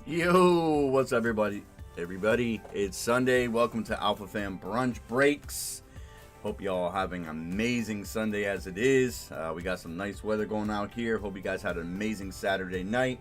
Yo, what's up, everybody? It's Sunday. Welcome to Alphafam Brunch Breaks. Hope y'all having an amazing Sunday as it is. We got some nice weather going out here. Hope you guys had an amazing Saturday night.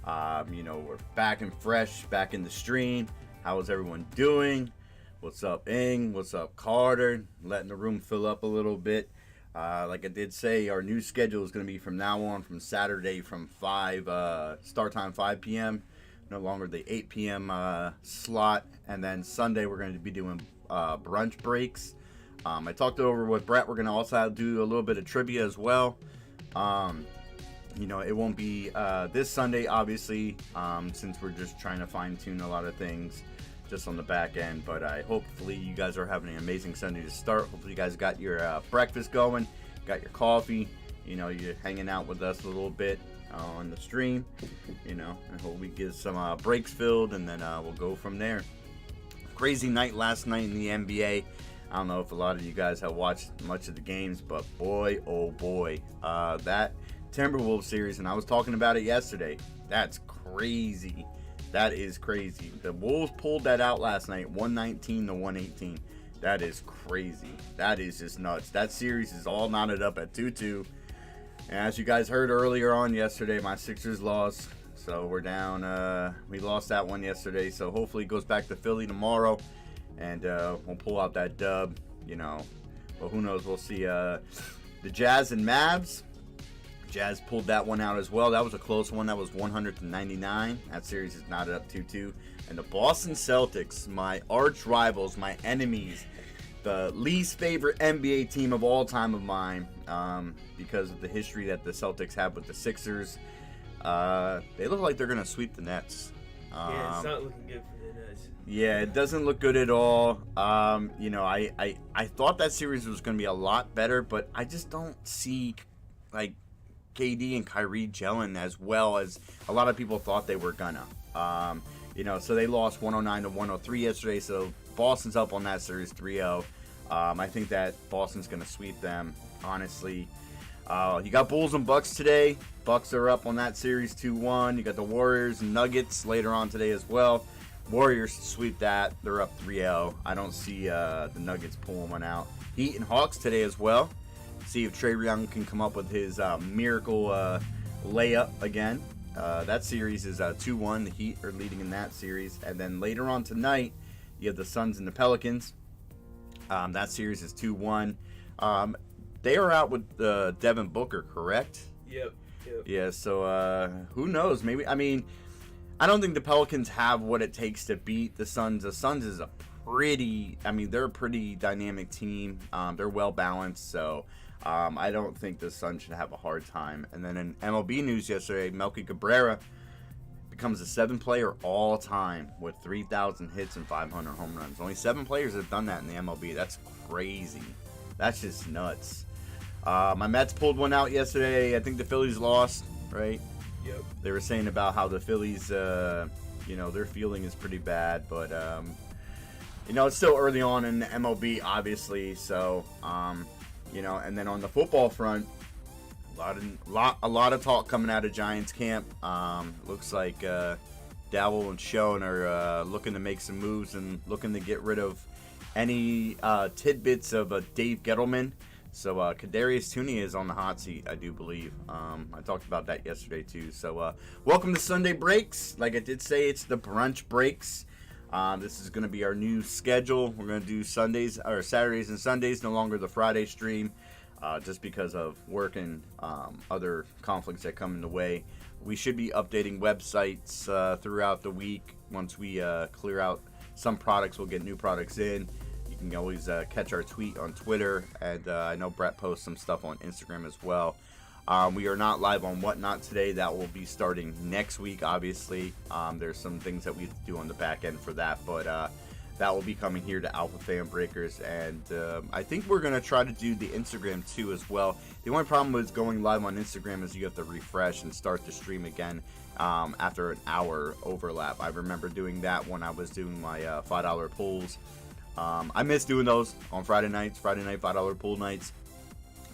We're back and fresh, back in the stream. How is everyone doing? What's up, Ing? What's up, Carter? Letting the room fill up a little bit. Like I did say, our new schedule is going to be from now on, from Saturday from 5, start time 5 p.m. No longer the 8 p.m. Slot. And then Sunday we're going to be doing brunch breaks. I talked it over with Brett. We're going to also do a little bit of trivia as well. It won't be this Sunday, obviously, since we're just trying to fine-tune a lot of things just on the back end. But hopefully you guys are having an amazing Sunday to start. Hopefully you guys got your breakfast going, got your coffee. You're hanging out with us a little bit on the stream. I hope we get some breaks filled, and then we'll go from there. Crazy night last night in the NBA. I don't know if a lot of you guys have watched much of the games, but boy, oh boy, that Timberwolves series, and I was talking about it yesterday, that's crazy. That is crazy. The Wolves pulled that out last night, 119 to 118. That is crazy. That is just nuts. That series is all knotted up at 2-2. And as you guys heard earlier on yesterday, my Sixers lost. So we're down. We lost that one yesterday. So hopefully it goes back to Philly tomorrow. And we'll pull out that dub, But who knows? We'll see. The Jazz and Mavs. Jazz pulled that one out as well. That was a close one. That was 100-99. That series is knotted up 2-2. And the Boston Celtics, my arch rivals, my enemies, the least favorite NBA team of all time of mine, because of the history that the Celtics have with the Sixers. They look like they're going to sweep the Nets. Yeah, it's not looking good for the Nets. Yeah, it doesn't look good at all. I thought that series was going to be a lot better, but I just don't see, KD and Kyrie gelling as well as a lot of people thought they were gonna. So they lost 109 to 103 yesterday, so Boston's up on that series 3-0. I think that Boston's going to sweep them, honestly. You got Bulls and Bucks today. Bucks are up on that series 2-1. You got the Warriors and Nuggets later on today as well. Warriors sweep that. They're up 3-0. I don't see the Nuggets pulling one out. Heat and Hawks today as well. See if Trae Young can come up with his miracle layup again. That series is 2-1. The Heat are leading in that series. And then later on tonight, you have the Suns and the Pelicans. That series is 2-1. They are out with Devin Booker, correct? Yep. Yeah, so who knows? Maybe, I don't think the Pelicans have what it takes to beat the Suns. The Suns is they're a pretty dynamic team. They're well balanced, so I don't think the Suns should have a hard time. And then in MLB news yesterday, Melky Cabrera becomes the 7th player all time with 3,000 hits and 500 home runs. Only 7 players have done that in the MLB. That's crazy. That's just nuts. My Mets pulled one out yesterday. I think the Phillies lost, right? Yep. They were saying about how the Phillies, their feeling is pretty bad, but it's still early on in the MLB, obviously. So, and then on the football front, a lot of talk coming out of Giants camp. Looks like Dowell and Schoen are looking to make some moves and looking to get rid of any tidbits of Dave Gettleman. So Kadarius Toney is on the hot seat, I do believe. I talked about that yesterday too. So welcome to Sunday Breaks. Like I did say, it's the Brunch Breaks. This is going to be our new schedule. We're going to do Saturdays and Sundays, no longer the Friday stream, just because of work and other conflicts that come in the way. We should be updating websites throughout the week. Once we clear out some products, we'll get new products in. You can always catch our tweet on Twitter, and I know Brett posts some stuff on Instagram as well. We are not live on Whatnot today. That will be starting next week, obviously. There's some things that we have to do on the back end for that, but that will be coming here to Alphafam Breakers, and I think we're going to try to do the Instagram too as well. The only problem with going live on Instagram is you have to refresh and start the stream again after an hour overlap. I remember doing that when I was doing my $5 pulls. I miss doing those on Friday night $5 pool nights.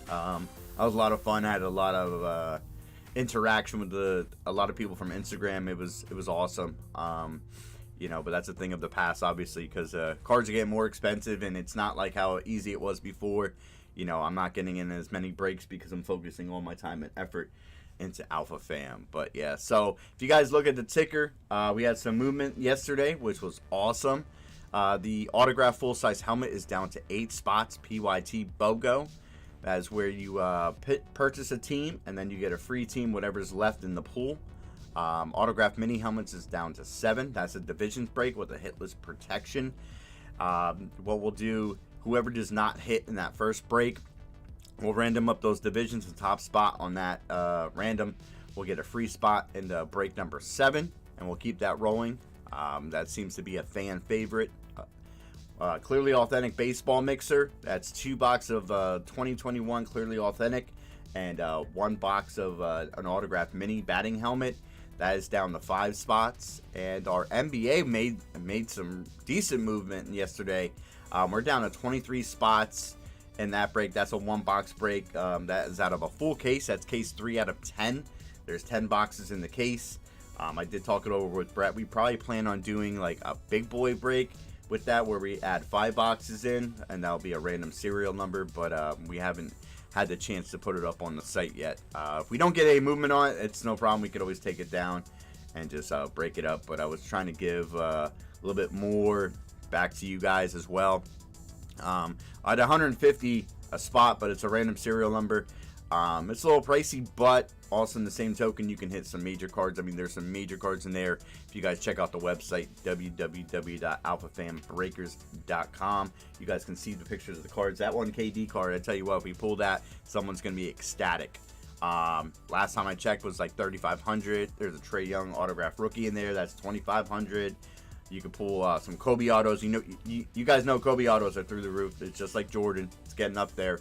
That was a lot of fun. I had a lot of interaction with a lot of people from Instagram. It was awesome. But that's a thing of the past, obviously, because cards are getting more expensive, and it's not like how easy it was before. I'm not getting in as many breaks because I'm focusing all my time and effort into Alphafam. But yeah, so if you guys look at the ticker, we had some movement yesterday, which was awesome. The autograph full-size helmet is down to 8 spots, PYT BOGO. That is where you purchase a team, and then you get a free team, whatever's left in the pool. Autograph mini helmets is down to 7. That's a divisions break with a hitless protection. What we'll do, whoever does not hit in that first break, we'll random up those divisions. The top spot on that random will get a free spot in the break number 7, and we'll keep that rolling. That seems to be a fan favorite. Clearly Authentic Baseball Mixer. That's 2 boxes of 2021 Clearly Authentic and 1 box of an autographed mini batting helmet. That is down to 5 spots. And our NBA made some decent movement yesterday. We're down to 23 spots in that break. That's a 1-box break. That is out of a full case. That's case 3 out of 10. There's 10 boxes in the case. I did talk it over with Brett. We probably plan on doing like a big boy break with that, where we add 5 boxes in, and that'll be a random serial number. But we haven't had the chance to put it up on the site yet. If we don't get any movement on it, it's no problem. We could always take it down and just break it up. But I was trying to give a little bit more back to you guys as well. At 150 a spot, but it's a random serial number. It's a little pricey, but also in the same token, you can hit some major cards. I mean, there's some major cards in there. If you guys check out the website, www.alphafambreakers.com, you guys can see the pictures of the cards. That one KD card, I tell you what, if we pull that, someone's going to be ecstatic. Last time I checked was like 3,500. There's a Trae Young autograph rookie in there. That's 2,500. You can pull some Kobe autos. You guys know Kobe autos are through the roof. It's just like Jordan. It's getting up there.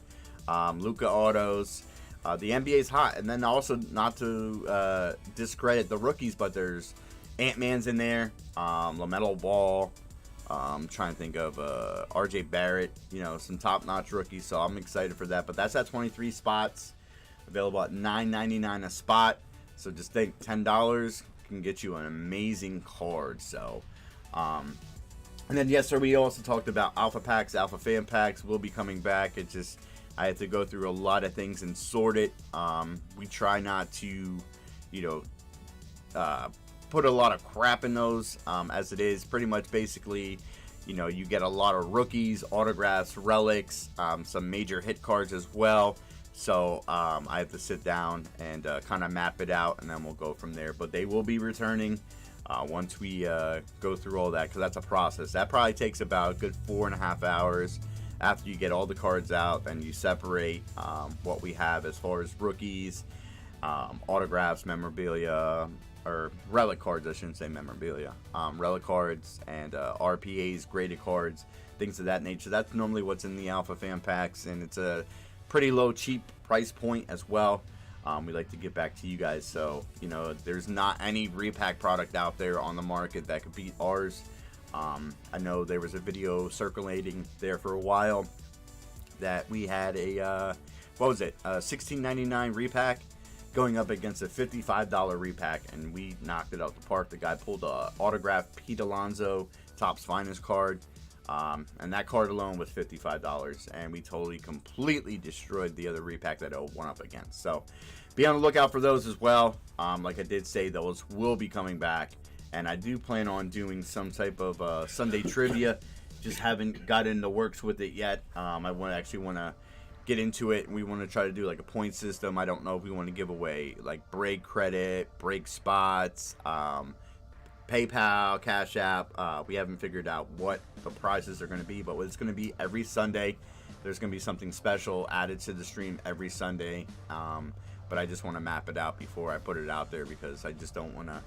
Luka autos. The NBA's hot. And then also, not to discredit the rookies, but there's Ant-Man's in there. LaMelo Ball. I'm trying to think of RJ Barrett. Some top-notch rookies. So I'm excited for that. But that's at 23 spots. Available at $9.99 a spot. So just think $10 can get you an amazing card. So... and then yesterday we also talked about Alpha Packs. Alphafam packs will be coming back. It's just I had to go through a lot of things and sort it. We try not to, put a lot of crap in those, as it is pretty much basically, you get a lot of rookies, autographs, relics, some major hit cards as well. So I have to sit down and kind of map it out, and then we'll go from there. But they will be returning. Once we go through all that, because that's a process. That probably takes about a good 4.5 hours after you get all the cards out and you separate what we have as far as rookies, autographs, memorabilia, or relic cards, I shouldn't say memorabilia, relic cards, and RPAs, graded cards, things of that nature. That's normally what's in the Alphafam packs, and it's a pretty low, cheap price point as well. We like to get back to you guys, so there's not any repack product out there on the market that could beat ours. I know there was a video circulating there for a while that we had a $16.99 repack going up against a $55 repack, and we knocked it out the park. The guy pulled a autographed Pete Alonso Topps Finest card, and that card alone was $55, and we completely destroyed the other repack that it went up against. So be on the lookout for those as well. Like I did say, those will be coming back, and I do plan on doing some type of Sunday trivia. Just haven't got in the works with it yet. I want to get into it, and we want to try to do like a point system. I don't know if we want to give away like break credit, break spots, PayPal, Cash App. We haven't figured out what the prizes are going to be, but it's going to be every Sunday. There's going to be something special added to the stream every Sunday. But I just want to map it out before I put it out there, because I just don't want to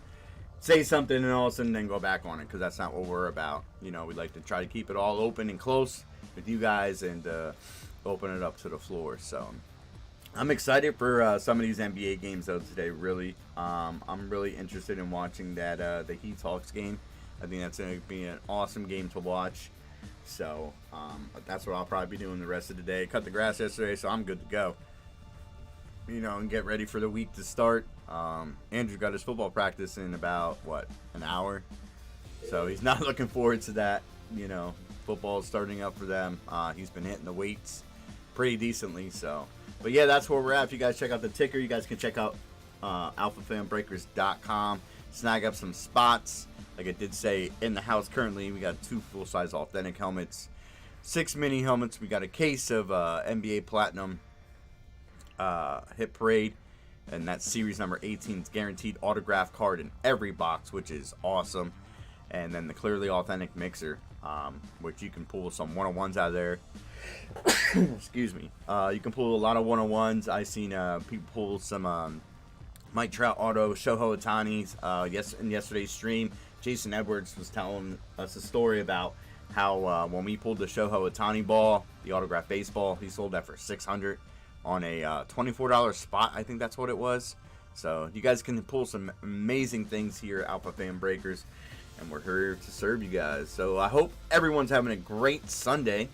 say something and all of a sudden then go back on it, because that's not what we're about. We like to try to keep it all open and close with you guys, and open it up to the floor. So I'm excited for some of these NBA games though today. Really, I'm really interested in watching that the Heat Hawks game. I think that's going to be an awesome game to watch. So that's what I'll probably be doing the rest of the day. Cut the grass yesterday, so I'm good to go. And get ready for the week to start. Andrew got his football practice in about an hour, so he's not looking forward to that. Football is starting up for them. He's been hitting the weights pretty decently. So, but yeah, that's where we're at. If you guys check out the ticker, you guys can check out alphafambreakers.com. Snag up some spots. Like I did say, in the house currently, we got 2 full-size authentic helmets, 6 mini helmets. We got a case of NBA Platinum Hit Parade, and that's series number 18's guaranteed autograph card in every box, which is awesome. And then the Clearly Authentic Mixer, which you can pull some 101s out of there. Excuse me. You can pull a lot of 101s. I seen people pull some Mike Trout auto, Shohei Ohtani's. In yesterday's stream, Jason Edwards was telling us a story about how when we pulled the Shohei Ohtani ball, the autographed baseball, he sold that for $600 on a $24 spot. I think that's what it was. So you guys can pull some amazing things here at Alphafam Breakers, and we're here to serve you guys. So I hope everyone's having a great Sunday.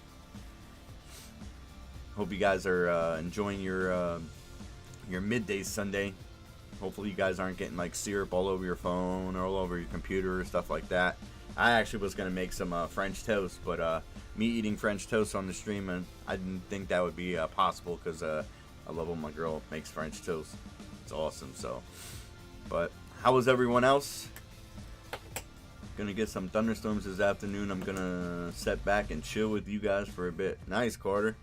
Hope you guys are enjoying your midday Sunday. Hopefully you guys aren't getting like syrup all over your phone or all over your computer or stuff like that. I actually was going to make some French toast, but me eating French toast on the stream, and I didn't think that would be possible because I love when my girl makes French toast. It's awesome. So, but how was everyone else? Gonna get some thunderstorms this afternoon. I'm gonna sit back and chill with you guys for a bit. Nice, Carter.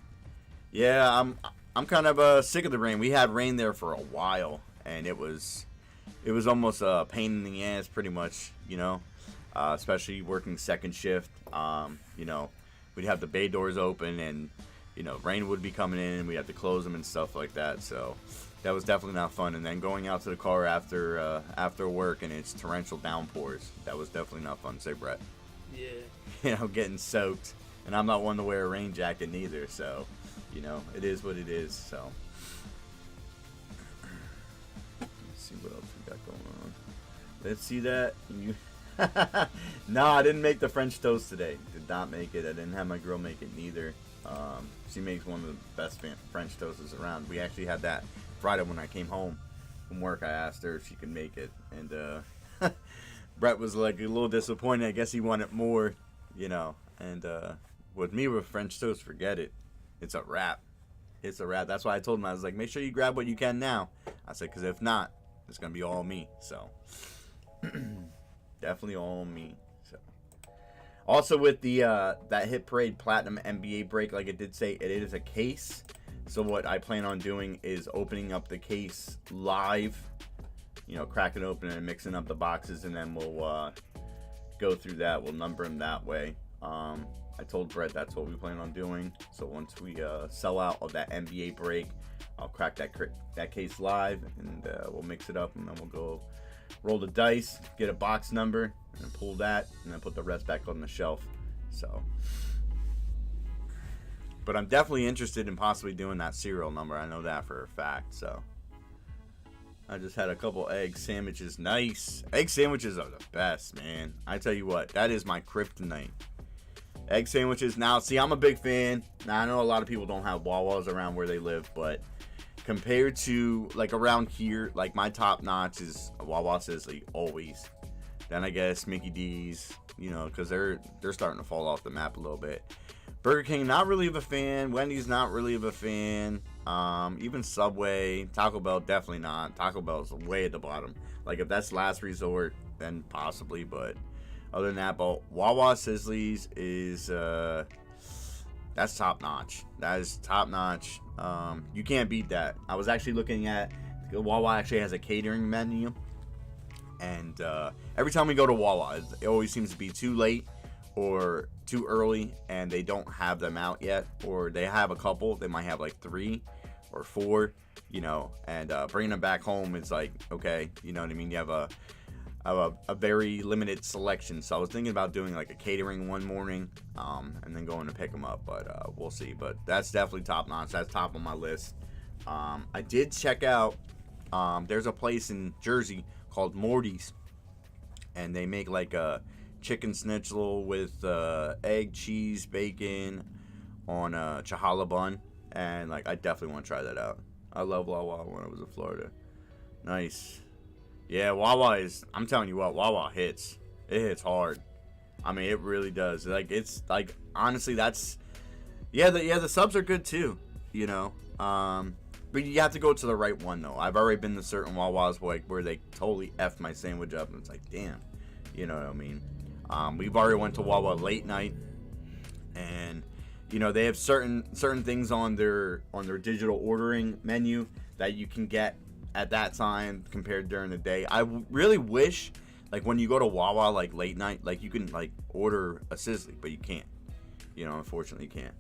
Yeah, I'm kind of sick of the rain. We had rain there for a while, and it was almost a pain in the ass, pretty much. You know, especially working second shift. You know, we'd have the bay doors open, and you know, rain would be coming in, and we'd have to close them and stuff like that. So that was definitely not fun. And then going out to the car after work, and it's torrential downpours. That was definitely not fun. Say, Brett. Yeah. You know, getting soaked, and I'm not one to wear a rain jacket neither. So, you know, it is what it is. So, let's see what else we got going on. Let's see that. No, I didn't make the French toast today. Did not make it. I didn't have my girl make it neither. She makes one of the best French toasts around. We actually had that Friday when I came home from work. I asked her if she could make it, and Brett was like a little disappointed. I guess he wanted more, you know. And with me with French toast, forget it. It's a wrap. It's a wrap. That's why I told him, I was like, make sure you grab what you can now. I said, because if not, it's gonna be all me. So definitely all me. So also with the that Hit Parade Platinum NBA break, like it did say, it is a case. So what I plan on doing is opening up the case live, you know, cracking open and mixing up the boxes, and then we'll go through that. We'll number them that way. I told Brett that's what we plan on doing. So once we sell out of that NBA break, I'll crack that case live, and we'll mix it up, and then we'll go roll the dice, get a box number, and then pull that, and then put the rest back on the shelf. So, but I'm definitely interested in possibly doing that serial number. I know that for a fact. So I just had a couple egg sandwiches. Nice. Egg sandwiches are the best, man. I tell you what, that is my kryptonite. Egg sandwiches. Now, see, I'm a big fan. Now, I know a lot of people don't have Wawas around where they live, but compared to, like, around here, like, my top notch is a Wawa Sizzly, always. Then I guess Mickey D's, you know, because they're starting to fall off the map a little bit. Burger King, not really of a fan. Wendy's, not really of a fan. Even Subway. Taco Bell, definitely not. Taco Bell's way at the bottom. Like, if that's last resort, then possibly, but other than that, but Wawa Sizzlies is, that's top notch. That is top notch. You can't beat that. I was actually looking at, Wawa actually has a catering menu, and every time we go to Wawa, it always seems to be too late or too early, and they don't have them out yet, or they have a couple. They might have like 3 or 4, you know, and bringing them back home is like, okay, you know what I mean? You have a very limited selection. So I was thinking about doing like a catering one morning, and then going to pick them up, but we'll see. But that's definitely top notch. That's top on my list. I did check out, there's a place in Jersey called Morty's, and they make like a chicken schnitzel with egg, cheese, bacon on a Chihuahua bun, and like I definitely want to try that out. I love Wawa when I was in Florida. Nice. Yeah, Wawa is, I'm telling you what, Wawa hits. It hits hard. I mean, it really does. Like, it's like, honestly, that's, the subs are good too, you know. But you have to go to the right one though. I've already been to certain Wawas where they totally effed my sandwich up, and it's like, damn, you know what I mean. We've already went to Wawa late night, and you know they have certain things on their digital ordering menu that you can get at that time compared during the day. I really wish, like, when you go to Wawa like late night, like you can like order a sizzly, but you can't. You know, unfortunately, you can't.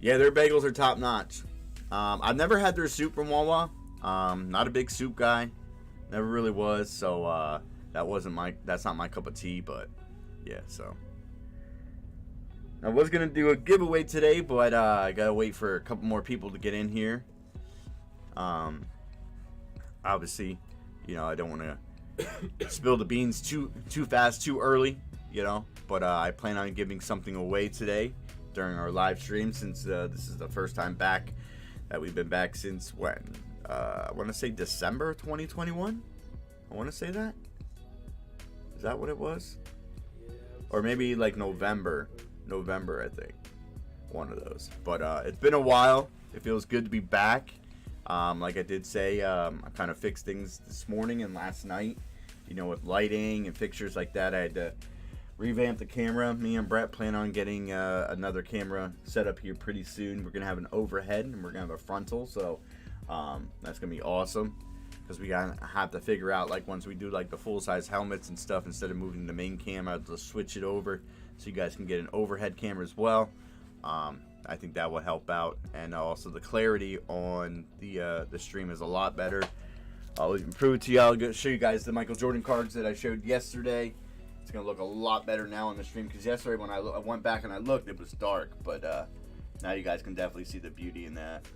Yeah, their bagels are top notch. I've never had their soup from Wawa. Not a big soup guy, never really was. So that's not my cup of tea. But yeah, so I was gonna do a giveaway today, but I gotta wait for a couple more people to get in here. obviously, I don't want to spill the beans too fast, too early, But I plan on giving something away today during our live stream, since this is the first time back that we've been back since when? I want to say December 2021. I want to say that. Is that what it was? Yeah. Or maybe like November, I think. One of those. But it's been a while. It feels good to be back. Like I did say, I kind of fixed things this morning and last night. With lighting and fixtures like that, I had to revamp the camera. Me and Brett plan on getting another camera set up here pretty soon. We're going to have an overhead and we're going to have a frontal. So that's going to be awesome. Because we gotta have to figure out, like, once we do like the full-size helmets and stuff, instead of moving the main camera, I'll just switch it over so you guys can get an overhead camera as well. I think that will help out, and also the clarity on the stream is a lot better. I'll even prove it to you. I'll show you guys the Michael Jordan cards that I showed yesterday. It's gonna look a lot better now on the stream, because yesterday when I went back and I looked, it was dark, but now you guys can definitely see the beauty in that.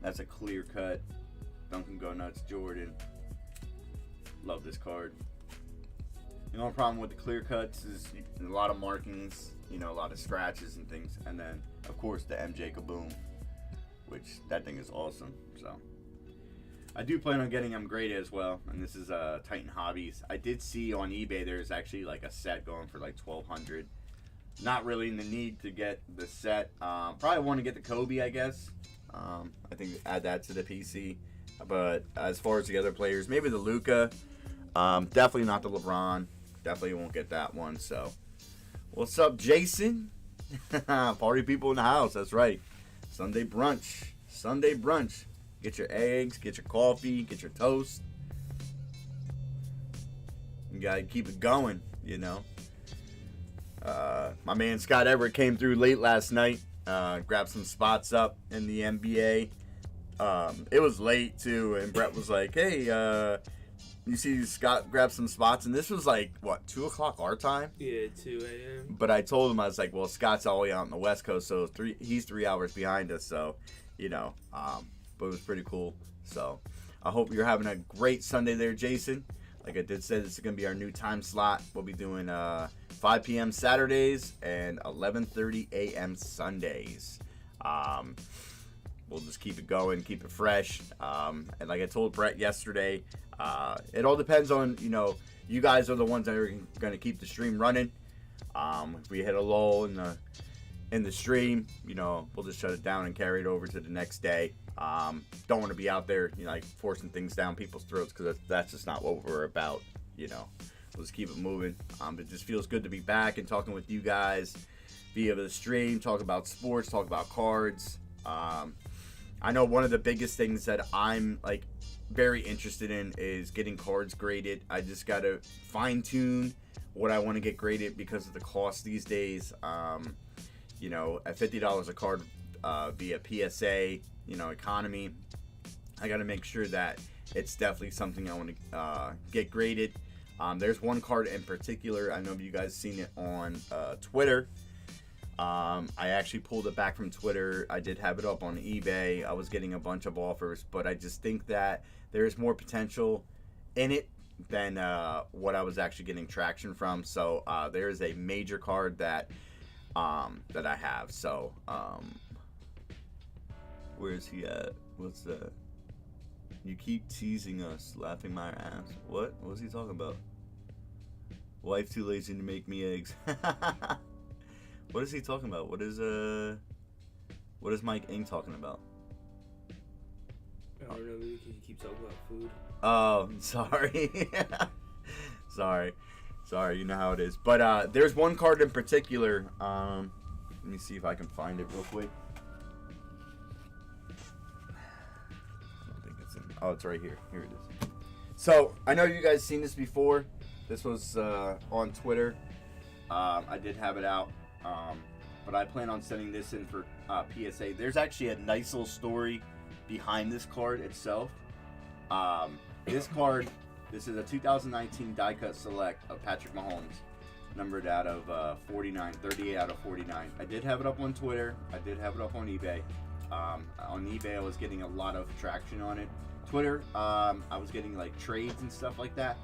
That's a clear cut Duncan Go Nuts Jordan. Love this card. The only problem with the clear cuts is a lot of markings, a lot of scratches and things. And then, of course, the MJ Kaboom, which that thing is awesome. So, I do plan on getting them graded as well. And this is Titan Hobbies. I did see on eBay there's actually like a set going for like $1,200. Not really in the need to get the set. Probably want to get the Kobe, I guess. I think add that to the PC. But as far as the other players, maybe the Luka. Definitely not the LeBron. Definitely won't get that one. So, what's up, Jason? Party people in the house. That's right. Sunday brunch. Sunday brunch. Get your eggs, get your coffee, get your toast. You gotta keep it going, My man Scott Everett came through late last night. Grabbed some spots up in the NBA. It was late too, and Brett was like, "Hey, you see Scott grab some spots?" And this was like what, 2 o'clock our time? Yeah, 2 a.m. But I told him, I was like, "Well, Scott's all the way out on the West Coast, so he's 3 hours behind us." So, but it was pretty cool. So, I hope you're having a great Sunday there, Jason. Like I did say, this is gonna be our new time slot. We'll be doing 5 p.m. Saturdays and 11:30 a.m. Sundays. We'll just keep it going, keep it fresh. And like I told Brett yesterday, it all depends on, you guys are the ones that are going to keep the stream running. If we hit a lull in the stream, we'll just shut it down and carry it over to the next day. Don't want to be out there, like forcing things down people's throats, because that's just not what we're about. We'll just keep it moving. It just feels good to be back and talking with you guys via the stream, talk about sports, talk about cards. I know one of the biggest things that I'm like very interested in is getting cards graded. I just got to fine tune what I want to get graded because of the cost these days. At $50 a card via PSA, economy, I got to make sure that it's definitely something I want to get graded. There's one card in particular. I know you guys seen it on Twitter. I actually pulled it back from Twitter. I did have it up on eBay. I was getting a bunch of offers, but I just think that there's more potential in it than what I was actually getting traction from. So there is a major card that I have. So where is he at? What's that? You keep teasing us, laughing my ass. What? What was he talking about? Wife too lazy to make me eggs. What is he talking about? What is Mike Ing talking about? I don't know, maybe because you keep talking about food. Oh, sorry. Sorry, you know how it is. But there's one card in particular. Let me see if I can find it real quick. I think it's in. Oh, it's right here. Here it is. So, I know you guys seen this before. This was on Twitter. I did have it out. But I plan on sending this in for PSA. There's actually a nice little story behind this card itself. This card, this is a 2019 die cut select of Patrick Mahomes, numbered out of 49, 38 out of 49. I did have it up on Twitter. I did have it up on eBay. On eBay, I was getting a lot of traction on it. Twitter. I was getting like trades and stuff like that.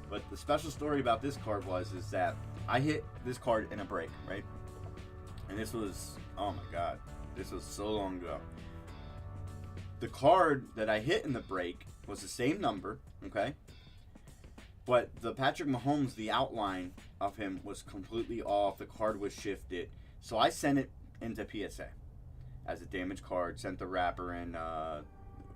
But the special story about this card is that I hit this card in a break, right? And this was, oh my god, this was so long ago. The card that I hit in the break was the same number, okay? But the Patrick Mahomes, the outline of him was completely off. The card was shifted. So I sent it into PSA as a damaged card, sent the wrapper in,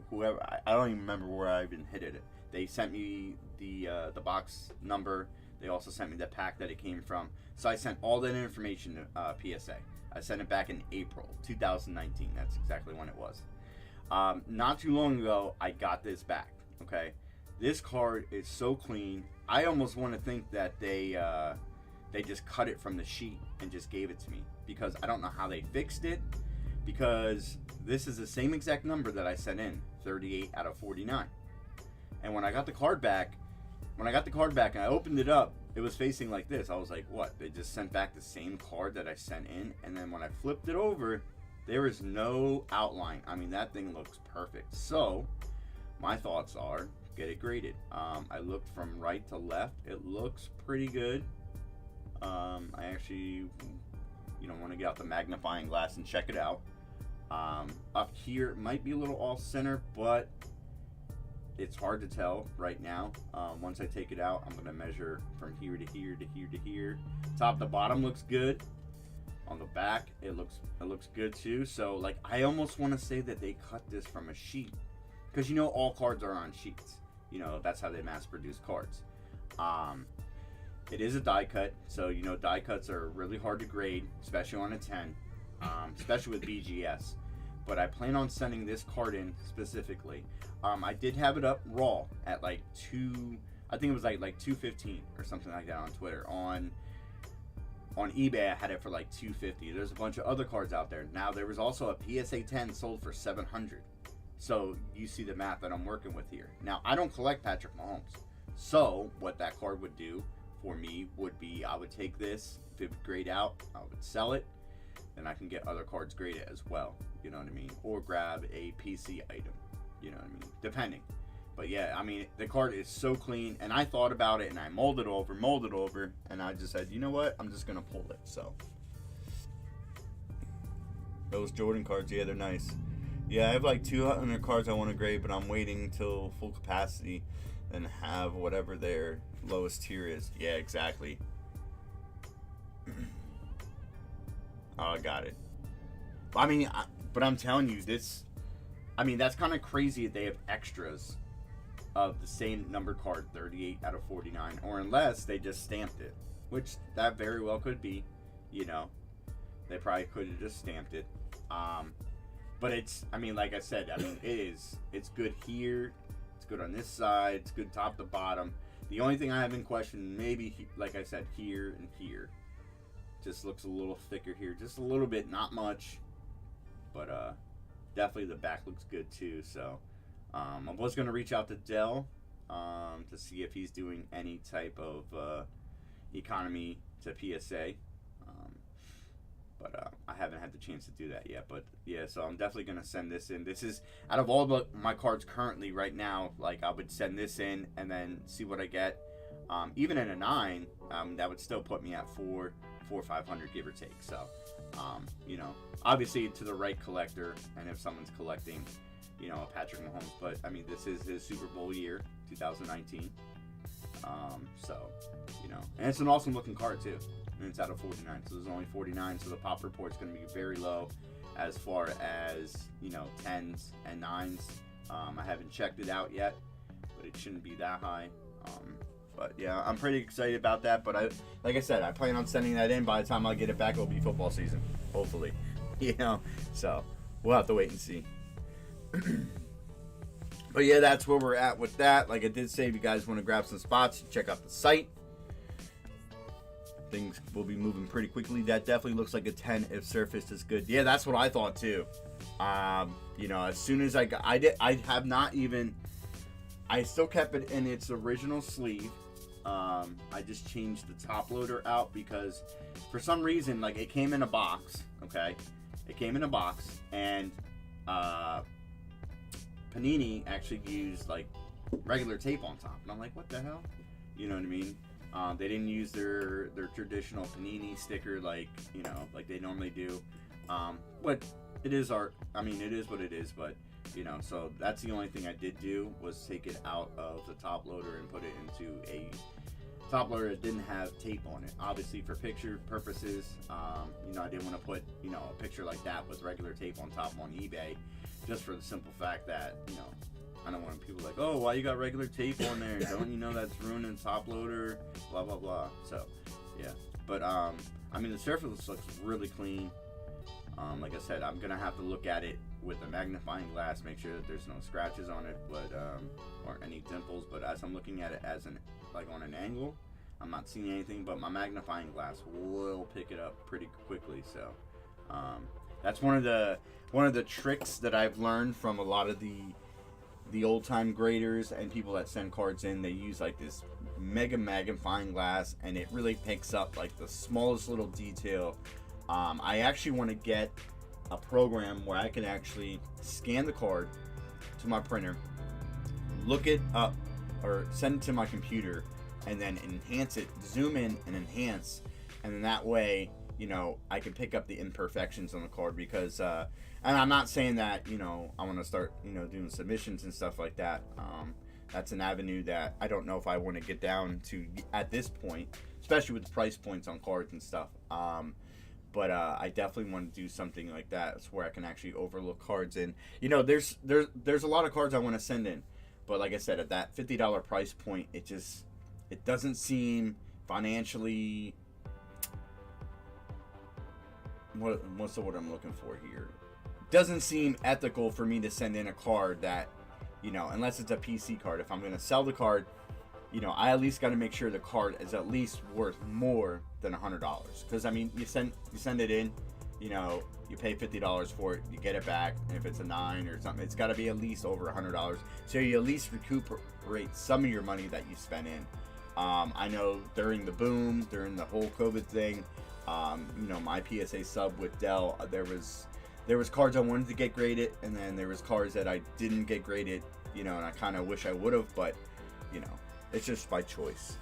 whoever, I don't even remember where I even hit it. They sent me the box number. They also sent me the pack that it came from. So I sent all that information to PSA. I sent it back in April 2019. That's exactly when it was. Not too long ago, I got this back, okay? This card is so clean. I almost want to think that they just cut it from the sheet and just gave it to me, because I don't know how they fixed it, because this is the same exact number that I sent in, 38 out of 49. And when I got the card back, and I opened it up, it was facing like this. I was like, what? They just sent back the same card that I sent in? And then when I flipped it over, there is no outline. I mean, that thing looks perfect. So, my thoughts are, get it graded. I looked from right to left. It looks pretty good. I actually, want to get out the magnifying glass and check it out. Up here, it might be a little off center, but it's hard to tell right now. Once I take it out, I'm going to measure from here to here to here to here. Top to bottom looks good. On the back, it looks good too. So, like, I almost want to say that they cut this from a sheet, because all cards are on sheets. That's how they mass produce cards. It is a die cut, so die cuts are really hard to grade, especially on a 10, especially with BGS. But I plan on sending this card in specifically. I did have it up raw at like I think it was like 215 or something like that on Twitter. On eBay, I had it for like 250. There's a bunch of other cards out there. Now, there was also a PSA 10 sold for 700. So you see the math that I'm working with here. Now, I don't collect Patrick Mahomes. So what that card would do for me would be, I would take this, if it would grade out, I would sell it, and I can get other cards graded as well. You know what I mean? Or grab a PC item. You know what I mean? Depending. But yeah, I mean, the card is so clean, and I thought about it, and I molded over, and I just said, you know what? I'm just going to pull it, so. Those Jordan cards, yeah, they're nice. Yeah, I have like 200 cards I want to grade, but I'm waiting till full capacity and have whatever their lowest tier is. Yeah, exactly. Oh, I got it. I mean, but I'm telling you, that's kind of crazy that they have extras of the same number card, 38 out of 49, or unless they just stamped it, which that very well could be. They probably could have just stamped it. But like I said, it's good here, it's good on this side, it's good top to bottom. The only thing I have in question, maybe, like I said, here and here, just looks a little thicker here, just a little bit, not much, but definitely the back looks good too. So I was going to reach out to Dell to see if he's doing any type of economy to PSA, but I haven't had the chance to do that yet. But yeah, so I'm definitely going to send this in. This is, out of all my cards currently right now, like, I would send this in and then see what I get. Even in a 9, that would still put me at 400 or 500, give or take. So obviously to the right collector, and if someone's collecting a Patrick Mahomes, but this is his Super Bowl year, 2019. So and it's an awesome looking card too, and it's out of 49, so there's only 49, so the pop report's going to be very low as far as 10s and 9s. I haven't checked it out yet, but it shouldn't be that high. But yeah, I'm pretty excited about that. But like I said, I plan on sending that in. By the time I get it back, it'll be football season, hopefully. So we'll have to wait and see. But yeah, that's where we're at with that. Like I did say, if you guys want to grab some spots, check out the site. Things will be moving pretty quickly. That definitely looks like a 10 if surface is good. Yeah, that's what I thought too. As soon as I have not even, I still kept it in its original sleeve. I just changed the top loader out because for some reason, like, it came in a box, okay? It came in a box, and Panini actually used like regular tape on top, and I'm like, what the hell? You know what I mean? They didn't use their traditional Panini sticker like like they normally do. But it is art. I mean, it is what it is. But so that's the only thing I did do was take it out of the top loader and put it into a top loader that didn't have tape on it. Obviously for picture purposes, I didn't want to put a picture like that with regular tape on top on eBay, just for the simple fact that I don't want people like, oh, why you got regular tape on there? Don't you know that's ruining top loader? Blah blah blah. So yeah, but I mean the surface looks really clean. Like I said, I'm gonna have to look at it with a magnifying glass, make sure that there's no scratches on it, but or any dimples. But as I'm looking at it as on an angle, I'm not seeing anything. But my magnifying glass will pick it up pretty quickly. So that's one of the tricks that I've learned from a lot of the old time graders and people that send cards in. They use like this mega magnifying glass, and it really picks up like the smallest little detail. I actually want to get a program where I can actually scan the card to my printer, look it up, or send it to my computer, and then enhance it, zoom in and enhance, and then that way, I can pick up the imperfections on the card. Because, and I'm not saying that, I want to start, doing submissions and stuff like that. That's an avenue that I don't know if I want to get down to at this point, especially with the price points on cards and stuff. But I definitely want to do something like that. It's where I can actually overlook cards in. There's a lot of cards I want to send in, but like I said, at that $50 price point, it doesn't seem financially. What's the word I'm looking for here? Doesn't seem ethical for me to send in a card that, unless it's a PC card. If I'm going to sell the card, I at least got to make sure the card is at least worth more than $100. Because I mean, you send it in, you pay $50 for it, you get it back, and if it's a 9 or something, it's got to be at least over $100. So you at least recuperate some of your money that you spent in. I know during the boom, during the whole COVID thing, my PSA sub with Dell, there was cards I wanted to get graded, and then there was cards that I didn't get graded, and I kind of wish I would have, but it's just by choice.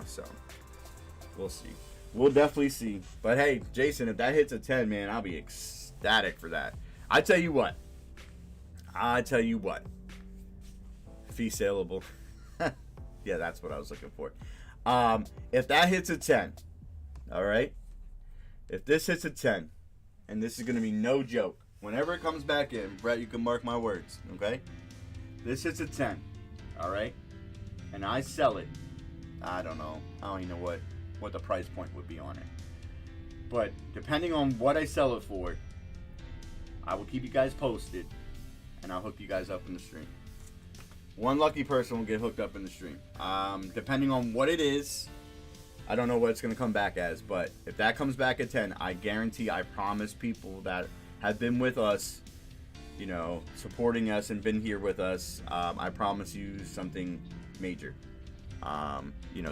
So we'll see. We'll definitely see. But hey, Jason, if that hits a 10, man, I'll be ecstatic for that. I tell you what. Fee saleable. Yeah, that's what I was looking for. If that hits a 10, all right? If this hits a 10, and this is going to be no joke, whenever it comes back in, Brett, you can mark my words, okay? This hits a 10, all right? And I sell it. I don't even know what the price point would be on it. But depending on what I sell it for, I will keep you guys posted, and I'll hook you guys up in the stream. One lucky person will get hooked up in the stream. Depending on what it is, I don't know what it's going to come back as, but if that comes back at 10, I guarantee, I promise people that have been with us, supporting us and been here with us, I promise you something major.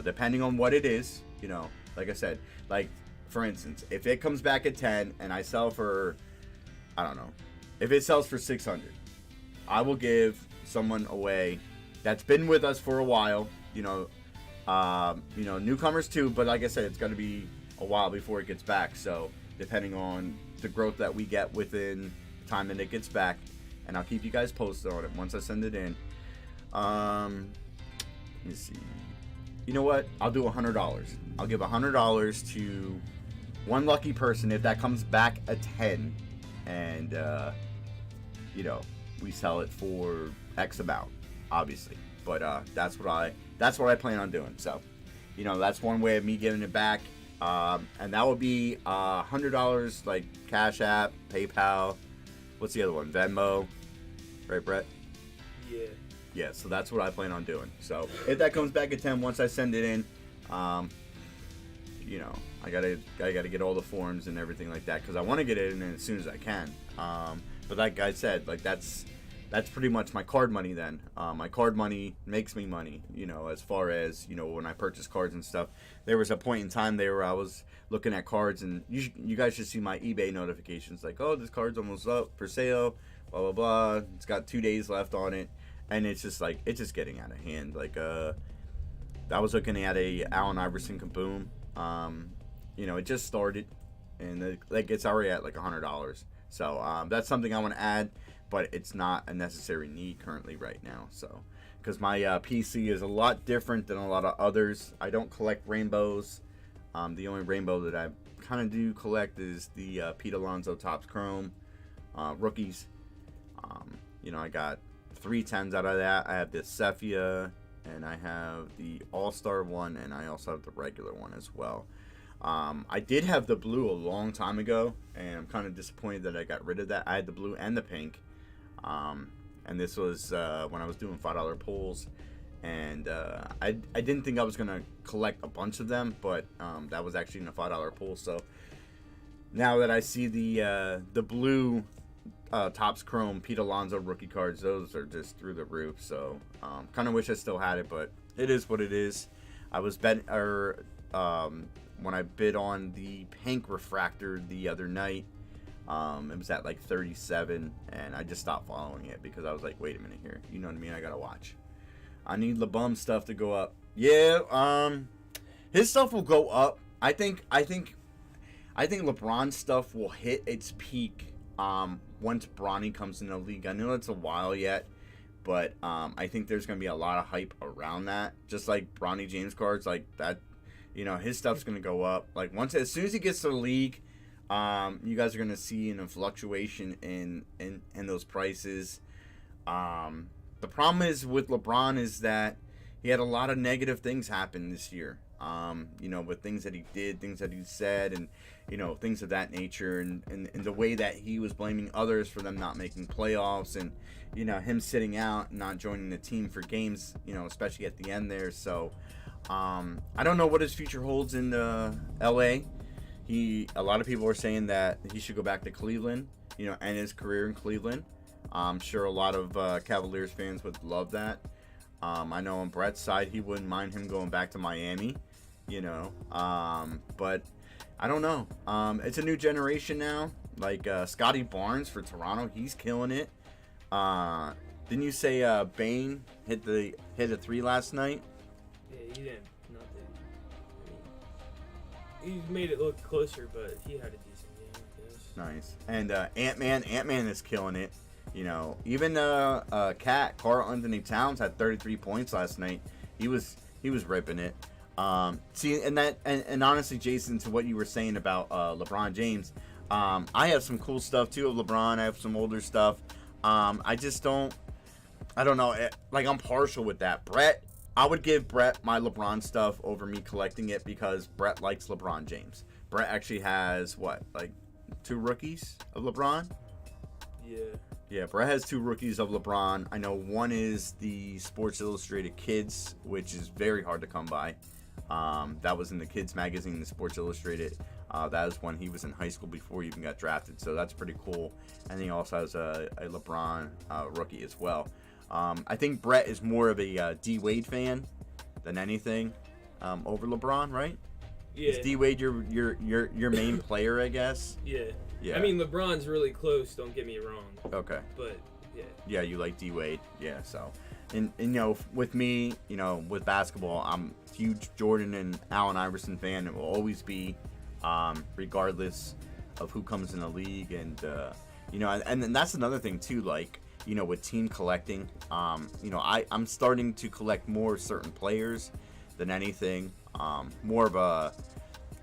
Depending on what it is, like I said, like for instance, if it comes back at 10 and I sell for, I don't know, if it sells for 600, I will give someone away that's been with us for a while, newcomers too, but like I said, it's going to be a while before it gets back. So depending on the growth that we get within the time that it gets back, and I'll keep you guys posted on it once I send it in. Let me see. You know what? I'll do $100. I'll give $100 to one lucky person if that comes back a 10, and we sell it for X amount, obviously. But that's what I plan on doing. So, that's one way of me giving it back. And that would be $100 like Cash App, PayPal. What's the other one? Venmo, right, Brett? Yeah. Yeah, so that's what I plan on doing. So if that comes back at 10, once I send it in, I gotta get all the forms and everything like that, because I want to get it in as soon as I can. But like I said, like that's pretty much my card money then. My card money makes me money, as far as, when I purchase cards and stuff. There was a point in time there where I was looking at cards, and you guys should see my eBay notifications, like, oh, this card's almost up for sale, blah blah blah. It's got 2 days left on it, and it's just like it's just getting out of hand. Like I was looking at a Allen Iverson Kaboom. It just started, and it's already at like $100. So that's something I want to add, but it's not a necessary need currently right now. So because my PC is a lot different than a lot of others. I don't collect rainbows. The only rainbow that I kind of do collect is the Pete Alonso Topps Chrome rookies. I got 3 10s out of that. I have the Sepia, and I have the All-Star one, and I also have the regular one as well. I did have the blue a long time ago, and I'm kind of disappointed that I got rid of that. I had the blue and the pink, and this was when I was doing $5 pulls, and I didn't think I was going to collect a bunch of them, but that was actually in a $5 pull. So now that I see the blue Topps Chrome Pete Alonso rookie cards, those are just through the roof. So kind of wish I still had it, but it is what it is. I was when I bid on the pink refractor the other night, it was at like 37, and I just stopped following it because I was like, wait a minute here, you know what I mean? I gotta watch. I need LeBum stuff to go up. Yeah, his stuff will go up. I think LeBron's stuff will hit its peak once Bronny comes in the league. I know it's a while yet, but I think there's gonna be a lot of hype around that. Just like Bronny James cards, like that. His stuff's gonna go up. Like as soon as he gets to the league, you guys are gonna see a fluctuation in those prices. The problem is with LeBron is that he had a lot of negative things happen this year. With things that he did, things that he said, and things of that nature, and the way that he was blaming others for them not making playoffs, and him sitting out and not joining the team for games, especially at the end there. So I don't know what his future holds in LA. A lot of people are saying that he should go back to Cleveland, end his career in Cleveland. I'm sure a lot of Cavaliers fans would love that. I know on Brett's side, he wouldn't mind him going back to Miami, but I don't know. It's a new generation now. Like Scotty Barnes for Toronto, he's killing it. Didn't you say Bane hit a 3 last night? Yeah, he didn't. Nothing. He made it look closer, but he had a decent game, I guess. Nice. And Ant-Man is killing it. Even Cat Carl Anthony Towns had 33 points last night. He was ripping it. And honestly, Jason, to what you were saying about LeBron James, I have some cool stuff too of LeBron. I have some older stuff. I don't know. I'm partial with that. Brett, I would give Brett my LeBron stuff over me collecting it because Brett likes LeBron James. Brett actually has 2 rookies of LeBron? Yeah. Yeah, Brett has 2 rookies of LeBron. I know one is the Sports Illustrated Kids, which is very hard to come by. That was in the Kids magazine, the Sports Illustrated. That was when he was in high school before he even got drafted, so that's pretty cool. And he also has a LeBron rookie as well. I think Brett is more of a D Wade fan than anything over LeBron, right? Yeah. Is D Wade your main player, I guess? Yeah. Yeah. I mean, LeBron's really close. Don't get me wrong. Okay. But yeah. Yeah, you like D Wade. Yeah. So, and with me, with basketball, I'm a huge Jordan and Allen Iverson fan. It will always be, regardless of who comes in the league, and and that's another thing too. With team collecting, I'm starting to collect more certain players than anything. More of a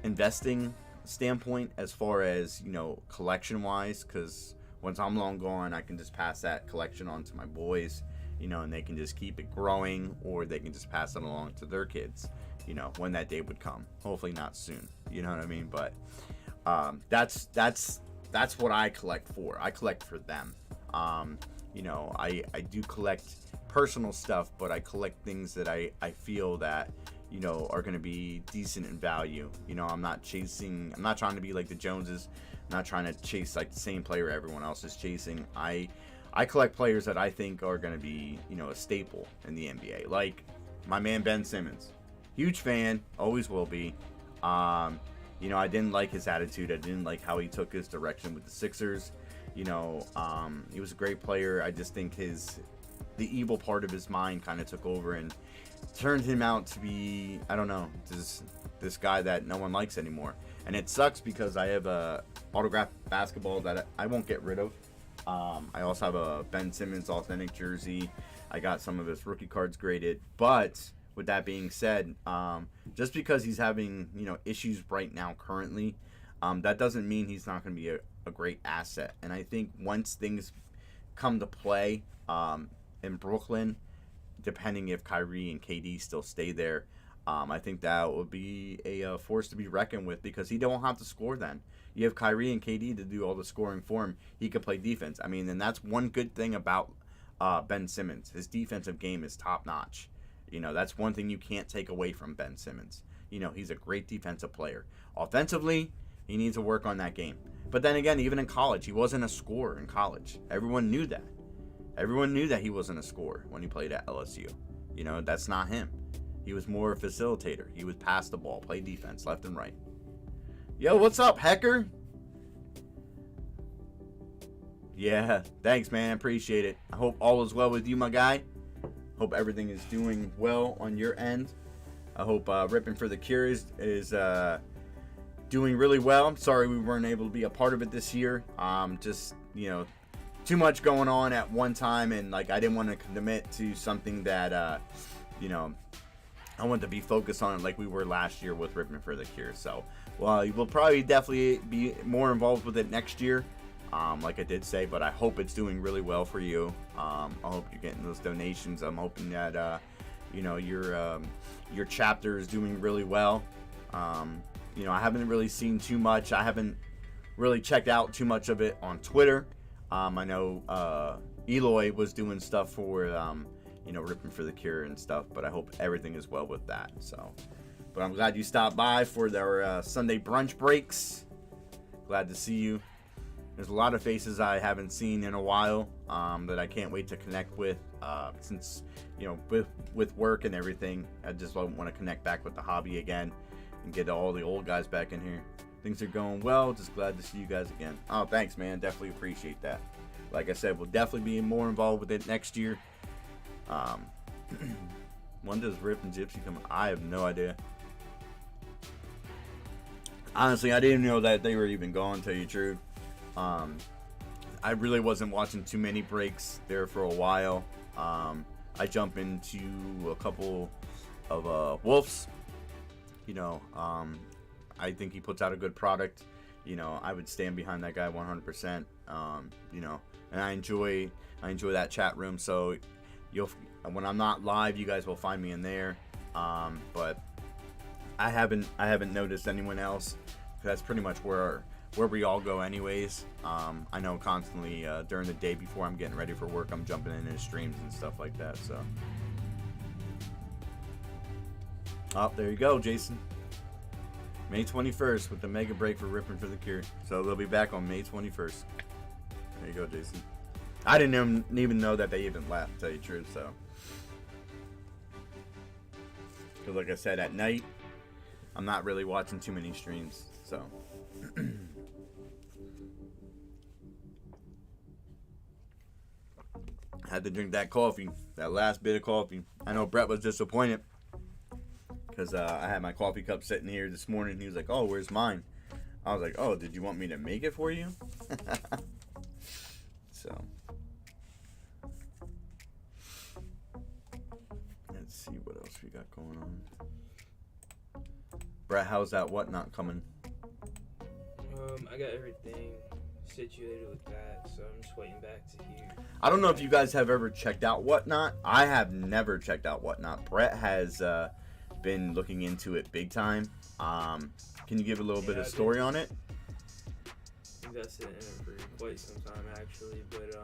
investing standpoint as far as collection wise, because once I'm long gone, I can just pass that collection on to my boys, and they can just keep it growing, or they can just pass it along to their kids, when that day would come. Hopefully not soon, you know what I mean? But that's what I collect for. I collect for them. I do collect personal stuff, but I collect things that I feel that are going to be decent in value. I'm not trying to be like the Joneses. I'm not trying to chase like the same player everyone else is chasing. I collect players that I think are going to be, a staple in the NBA. Like my man Ben Simmons. Huge fan, always will be. I didn't like his attitude. I didn't like how he took his direction with the Sixers. He was a great player. I just think the evil part of his mind kind of took over and turned him out to be, I don't know, this guy that no one likes anymore. And it sucks because I have a autographed basketball that I won't get rid of. I also have a Ben Simmons authentic jersey. I got some of his rookie cards graded. But with that being said, just because he's having issues right now currently, that doesn't mean he's not going to be a great asset. And I think once things come to play in Brooklyn, depending if Kyrie and KD still stay there, I think that would be a force to be reckoned with, because he don't have to score then. You have Kyrie and KD to do all the scoring for him. He could play defense. I mean, and that's one good thing about Ben Simmons. His defensive game is top-notch. That's one thing you can't take away from Ben Simmons. He's a great defensive player. Offensively, he needs to work on that game. But then again, even in college, he wasn't a scorer in college. Everyone knew that. Everyone knew that he wasn't a scorer when he played at LSU. That's not him. He was more a facilitator. He would pass the ball, play defense, left and right. Yo, what's up, Hecker? Yeah, thanks, man. Appreciate it. I hope all is well with you, my guy. Hope everything is doing well on your end. I hope Ripping for the Cure is doing really well. I'm sorry we weren't able to be a part of it this year. Just, too much going on at one time, and I didn't want to commit to something that I wanted to be focused on it like we were last year with Ripping for the Cure. So, well, we'll probably definitely be more involved with it next year, like I did say, but I hope it's doing really well for you. I hope you're getting those donations. I'm hoping that your chapter is doing really well. I haven't really seen too much. I haven't really checked out too much of it on Twitter. I know Eloy was doing stuff for Ripping for the Cure and stuff, but I hope everything is well with that. So, but I'm glad you stopped by for their Sunday brunch breaks. Glad to see you. There's a lot of faces I haven't seen in a while that I can't wait to connect with. Since with work and everything, I just want to connect back with the hobby again and get all the old guys back in here. Things are going well. Just glad to see you guys again. Oh, thanks, man. Definitely appreciate that. Like I said, we'll definitely be more involved with it next year. When does Rip and Gypsy come? I have no idea. Honestly, I didn't know that they were even gone, to tell you the truth. I really wasn't watching too many breaks there for a while. I jump into a couple of Wolves. I think he puts out a good product. I would stand behind that guy 100%. And I enjoy that chat room. So when I'm not live, you guys will find me in there. But I haven't noticed anyone else. That's pretty much where we all go anyways. I know constantly during the day before I'm getting ready for work, I'm jumping into streams and stuff like that. So, there you go, Jason. May 21st with the mega break for Ripping for the Cure. So they'll be back on May 21st. There you go, Jason. I didn't even know that they even left, to tell you the truth. So, because like I said, at night, I'm not really watching too many streams. So. Had to drink that coffee, that last bit of coffee. I know Brett was disappointed because I had my coffee cup sitting here this morning. He was like, "Oh, where's mine?" I was like, "Oh, did you want me to make it for you?" So, let's see what else we got going on. Brett, how's that whatnot coming? I got everything situated with that, so I'm just waiting back to hear. I don't know if you guys have ever checked out Whatnot. I have never checked out Whatnot. Brett has been looking into it big time. Can you give a little bit of story on it? Invested in it for quite some time actually, but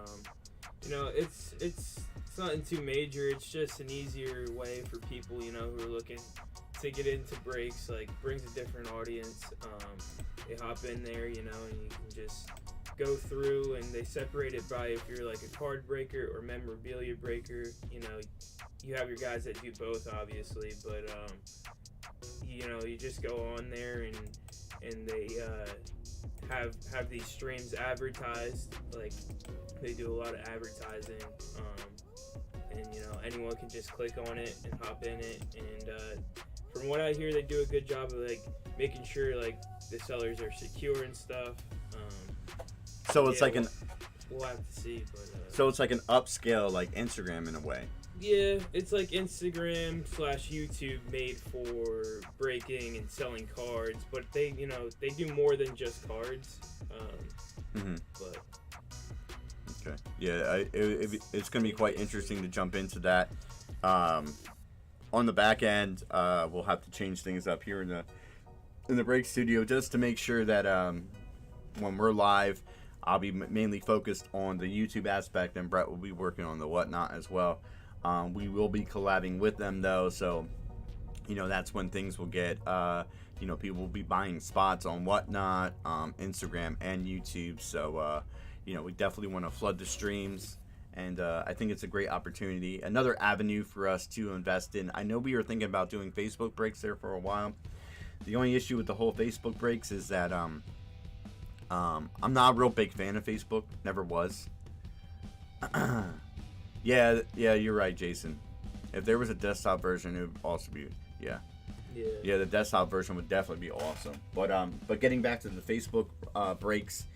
it's nothing too major. It's just an easier way for people who are looking to get into breaks. Like, brings a different audience. They hop in there, and you can just go through, and they separate it by if you're like a card breaker or memorabilia breaker. You have your guys that do both, obviously, but you just go on there and they have these streams advertised. Like they do a lot of advertising, and anyone can just click on it and hop in it. And from what I hear, they do a good job of like making sure like the sellers are secure and stuff. So it's like we'll have to see, but so it's like an upscale like Instagram in a way. yeah, it's like Instagram / YouTube made for breaking and selling cards, but they do more than just cards. But okay, yeah, it's gonna be quite interesting to jump into that. On the back end, we'll have to change things up here in the break studio just to make sure that when we're live, I'll be mainly focused on the YouTube aspect, and Brett will be working on the whatnot as well. We will be collabing with them though, so that's when things will get people will be buying spots on whatnot, Instagram and YouTube. So we definitely want to flood the streams, and I think it's a great opportunity, another avenue for us to invest in. I know we were thinking about doing Facebook breaks there for a while. The only issue with the whole Facebook breaks is that I'm not a real big fan of Facebook. Never was. Yeah, you're right, Jason. If there was a desktop version, it would also be yeah, the desktop version would definitely be awesome. But getting back to the Facebook breaks,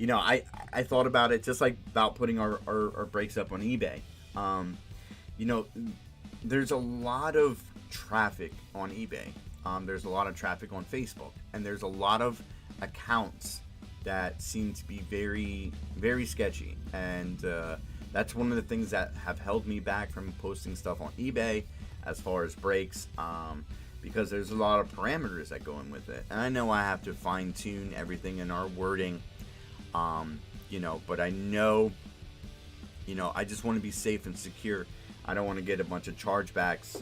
I thought about it just like about putting our breaks up on eBay. There's a lot of traffic on eBay. There's a lot of traffic on Facebook, and there's a lot of accounts that seem to be very, very sketchy, and that's one of the things that have held me back from posting stuff on eBay as far as breaks, because there's a lot of parameters that go in with it, and I know I have to fine tune everything in our wording, but I know, I just want to be safe and secure. I don't want to get a bunch of chargebacks.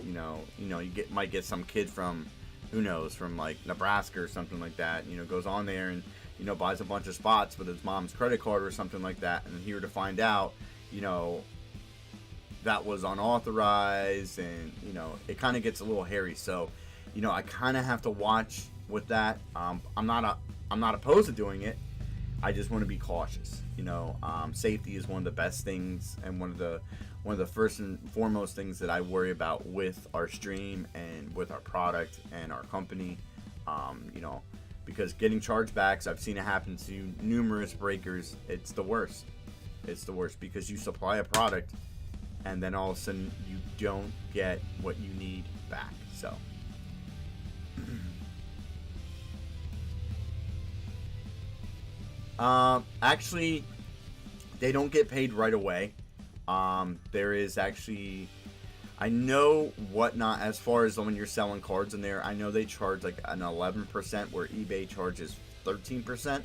Might get some kid from, who knows, from like Nebraska or something like that, goes on there and buys a bunch of spots with his mom's credit card or something like that, and here to find out that was unauthorized, and it kind of gets a little hairy. So I kind of have to watch with that. I'm not opposed to doing it. I just want to be cautious. Safety is one of the best things, and one of the first and foremost things that I worry about with our stream and with our product and our company. Because getting chargebacks, I've seen it happen to numerous breakers. It's the worst. It's the worst because you supply a product and then all of a sudden you don't get what you need back. So actually, they don't get paid right away. There is actually, I know whatnot, as far as when you're selling cards in there, I know they charge like an 11%, where eBay charges 13%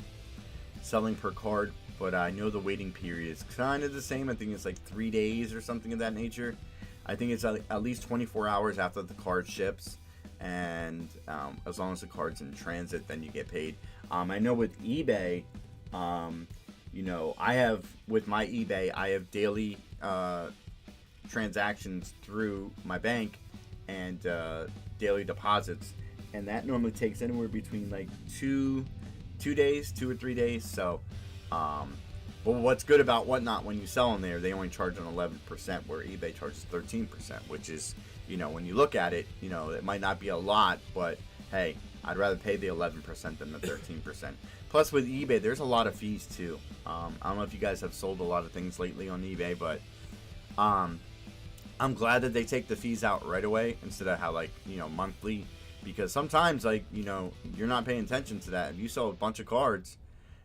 selling per card. But I know the waiting period is kind of the same. I think it's like 3 days or something of that nature. I think it's at least 24 hours after the card ships. And as long as the card's in transit, then you get paid. I know with eBay, I have, with my eBay, I have daily transactions through my bank and daily deposits. And that normally takes anywhere between like 2 or 3 days. So, but what's good about whatnot, when you sell in there, they only charge an 11%, where eBay charges 13%, which is, when you look at it, it might not be a lot, but hey, I'd rather pay the 11% than the 13%. Plus with eBay, there's a lot of fees too. I don't know if you guys have sold a lot of things lately on eBay, but I'm glad that they take the fees out right away instead of how monthly, because sometimes you're not paying attention to that. If you sell a bunch of cards,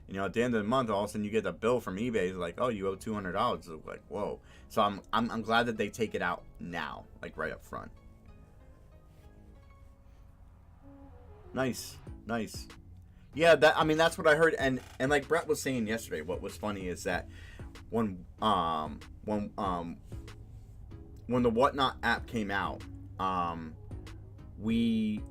at the end of the month, all of a sudden you get a bill from eBay. It's like, oh, you owe $200. It's like, whoa. So I'm glad that they take it out now, like right up front. Nice. Yeah, that's what I heard. And like Brett was saying yesterday, what was funny is that when the Whatnot app came out, we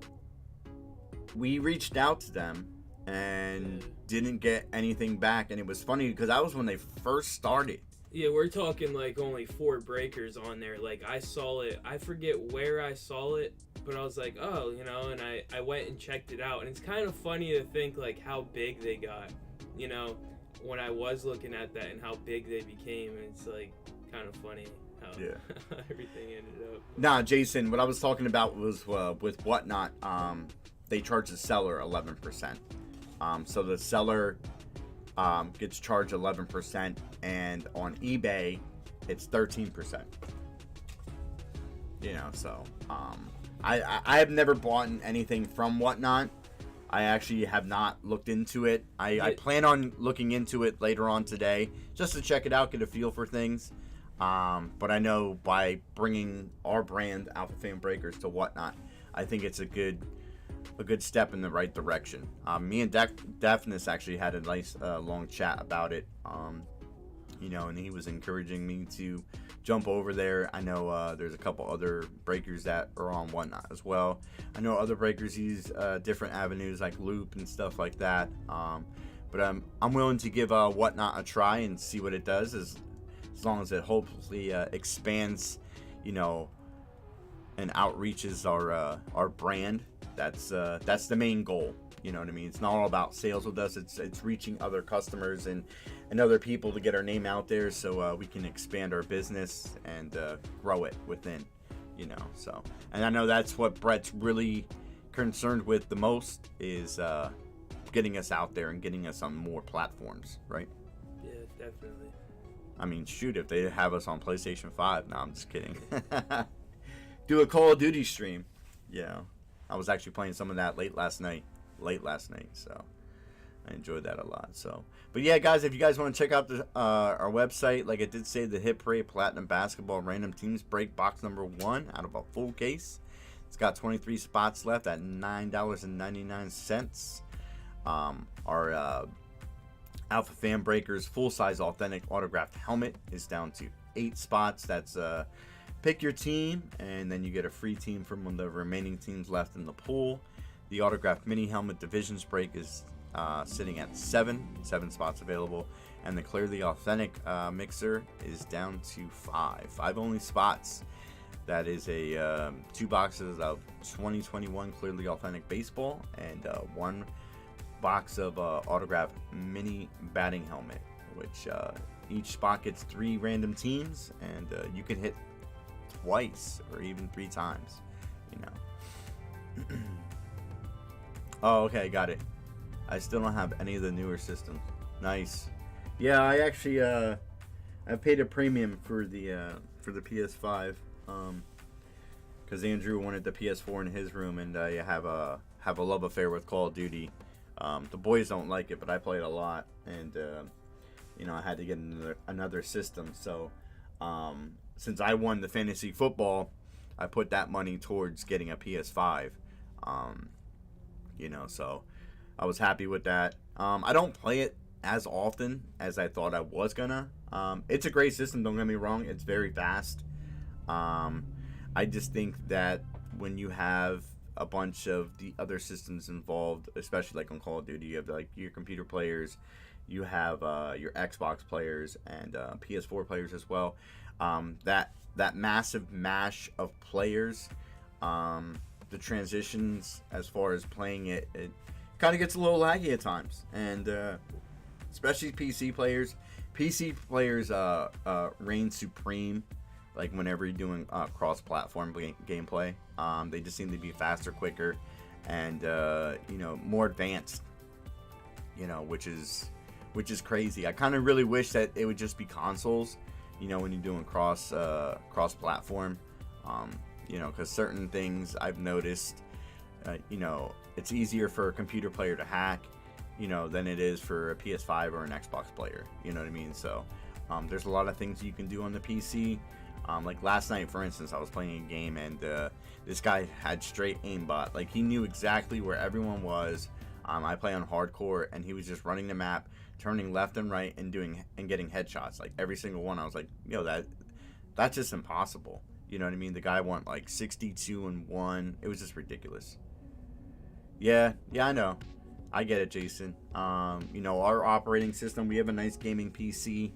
reached out to them and didn't get anything back. And it was funny because that was when they first started. Yeah, we're talking like only 4 breakers on there. Like I saw it, I forget where I saw it, but I was like, oh, and I went and checked it out. And it's kind of funny to think like how big they got, you know, when I was looking at that and how big they became. And it's like kind of funny how everything ended up. Nah, Jason, what I was talking about was with Whatnot, they charge the seller 11%. So the seller gets charged 11%, and on eBay, it's 13%. So I have never bought anything from Whatnot. I actually have not looked into it. I plan on looking into it later on today, just to check it out, get a feel for things. But I know by bringing our brand, Alphafam Breakers, to Whatnot, I think it's a good step in the right direction. Me and Daphnis actually had a nice long chat about it, and he was encouraging me to jump over there. I know there's a couple other breakers that are on Whatnot as well. I know other breakers use different avenues like Loop and stuff like that. But I'm willing to give Whatnot a try and see what it does, as long as it hopefully expands, and outreaches our brand. That's the main goal. You know what I mean? It's not all about sales with us. It's reaching other customers and other people to get our name out there, so we can expand our business and grow it within. So, and I know that's what Brett's really concerned with the most, is getting us out there and getting us on more platforms, right? Yeah, definitely. I mean, shoot, if they have us on PlayStation 5, no, I'm just kidding. Do a Call of Duty stream. I was actually playing some of that late last night, so I enjoyed that a lot. So, but yeah, guys, if you guys want to check out our website, like I did say, the Hit Parade Platinum Basketball Random Teams Break box number 1 out of a full case. It's got 23 spots left at $9.99. Our Alphafam Breakers full-size authentic autographed helmet is down to 8 spots. That's pick your team, and then you get a free team from one of the remaining teams left in the pool. The autographed mini helmet divisions break is sitting at 7 spots available, and the Clearly Authentic mixer is down to 5 only spots. That is a 2 boxes of 2021 Clearly Authentic baseball and 1 box of autographed mini batting helmet, which each spot gets 3 random teams, and you can hit twice or even 3 times. Oh, okay, got it. I still don't have any of the newer systems. Nice. Yeah, I actually I paid a premium for the PS5 because Andrew wanted the PS4 in his room, and I have a love affair with Call of Duty. The boys don't like it, but I play it a lot, and I had to get another system. So since I won the fantasy football, I put that money towards getting a PS5. So I was happy with that. I don't play it as often as I thought I was gonna. It's a great system, don't get me wrong. It's very fast. I just think that when you have a bunch of the other systems involved, especially like on Call of Duty, you have like your computer players, you have your Xbox players, and PS4 players as well. That massive mash of players, the transitions as far as playing it kind of gets a little laggy at times, and especially PC players. PC players reign supreme, like whenever you're doing cross-platform gameplay. They just seem to be faster, quicker, and more advanced. Which is crazy. I kind of really wish that it would just be consoles. When you're doing cross-platform. Because certain things I've noticed, it's easier for a computer player to hack, than it is for a PS5 or an Xbox player. You know what I mean? So, there's a lot of things you can do on the PC. Like last night, for instance, I was playing a game, and this guy had straight aimbot. Like, he knew exactly where everyone was. I play on hardcore, and he was just running the map, turning left and right, and getting headshots. Like, every single one. I was like, that's just impossible. You know what I mean? The guy went like 62-1. It was just ridiculous. Yeah, I know. I get it, Jason. Our operating system, we have a nice gaming PC.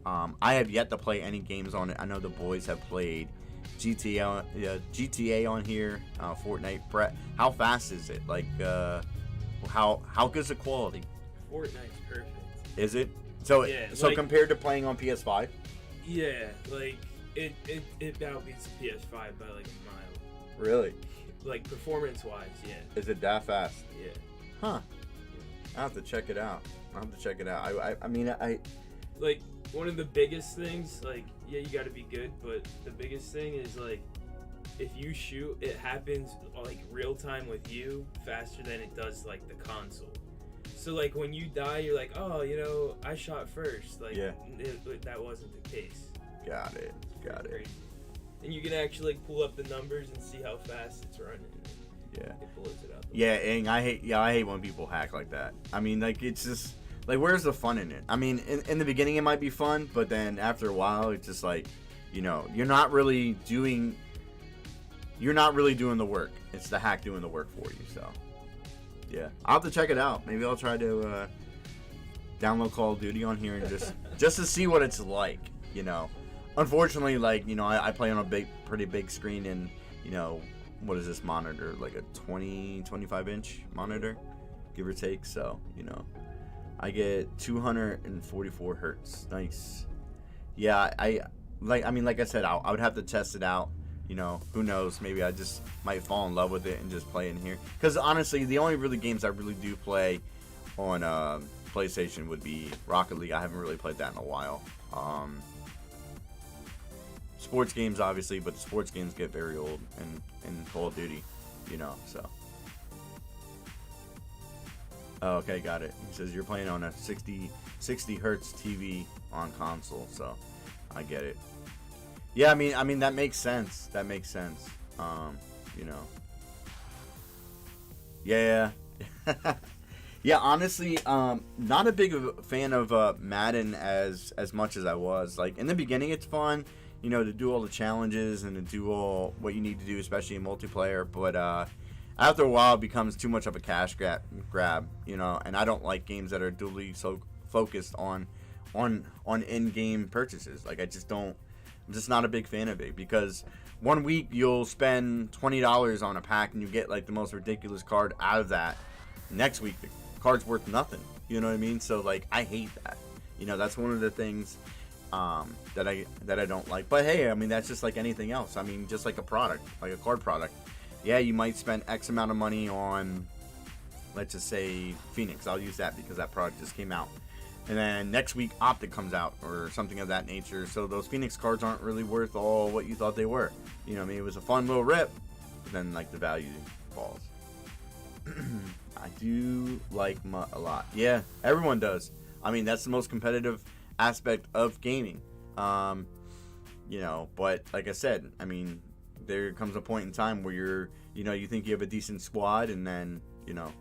I have yet to play any games on it. I know the boys have played GTA on here, Fortnite. Brett, how fast is it? Like, how good's the quality? Fortnite's perfect. Is it? So Yeah, so like- compared to playing on PS5? Yeah, like it outbeats the PS5 by like a mile. Really? Like performance wise, yeah. Is it that fast? Yeah. Huh. I have to check it out. I mean, Like one of the biggest things, like yeah, you got to be good, but the biggest thing is like if you shoot, it happens like real time with you faster than it does like the console. So like when you die, you're like, oh, you know, I shot first. Like Yeah. that wasn't the case. got it. Crazy. And you can actually like pull up the numbers and see how fast it's running. Yeah. It blows it up. Yeah, and I hate when people hack like that. I mean, like, it's just like, where's the fun in it? I mean, in the beginning it might be fun, but then after a while it's just like, you know, you're not really doing the work. It's the hack doing the work for you. So yeah, I'll have to check it out. Maybe I'll try to download Call of Duty on here and just to see what it's like, you know. Unfortunately, like, you know, I play on a pretty big screen, and, you know, what is this monitor? Like a 25 inch monitor, give or take. So, you know, I get 244 hertz. Nice. Yeah, like I said, I would have to test it out. You know, who knows? Maybe I just might fall in love with it and just play in here. Because honestly, the only really games I really do play on PlayStation would be Rocket League. I haven't really played that in a while. Sports games, obviously, but the sports games get very old in Call of Duty, you know, so. Oh, okay, got it. He says you're playing on a 60 hertz TV on console, so I get it. Yeah, I mean that makes sense. You know. Yeah. Yeah, honestly, not a big fan of Madden as much as I was. Like, in the beginning, it's fun, you know, to do all the challenges and to do all what you need to do, especially in multiplayer. But after a while, it becomes too much of a cash grab, you know. And I don't like games that are dually so focused on in-game purchases. Like, I'm just not a big fan of it, because one week you'll spend $20 on a pack and you get like the most ridiculous card out of that. Next week, the card's worth nothing. You know what I mean? So, like, I hate that. You know, that's one of the things that I don't like. But hey, I mean, that's just like anything else. I mean, just like a product, like a card product. Yeah, you might spend X amount of money on, let's just say, Phoenix. I'll use that because that product just came out. And then next week, Optic comes out or something of that nature. So those Phoenix cards aren't really worth all what you thought they were. You know what I mean? It was a fun little rip, but then, like, the value falls. I do like MUT a lot. Yeah, everyone does. I mean, that's the most competitive aspect of gaming. You know, but like I said, I mean, there comes a point in time where you think you have a decent squad, and then, you know,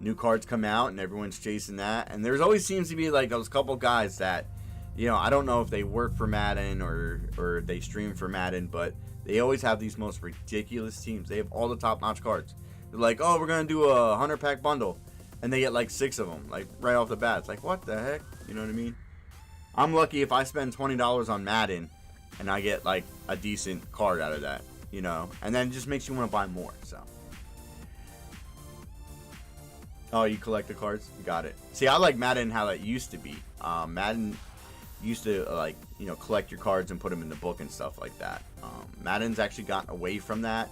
new cards come out and everyone's chasing that. And there's always seems to be like those couple guys that, you know, I don't know if they work for Madden or they stream for Madden, but they always have these most ridiculous teams. They have all the top-notch cards. They're like, oh, we're going to do a 100-pack bundle. And they get like 6 of them, like right off the bat. It's like, what the heck? You know what I mean? I'm lucky if I spend $20 on Madden and I get like a decent card out of that, you know? And then it just makes you want to buy more, so. Oh, you collect the cards? Got it. See, I like Madden how that used to be. Madden used to, like, you know, collect your cards and put them in the book and stuff like that. Madden's actually gotten away from that.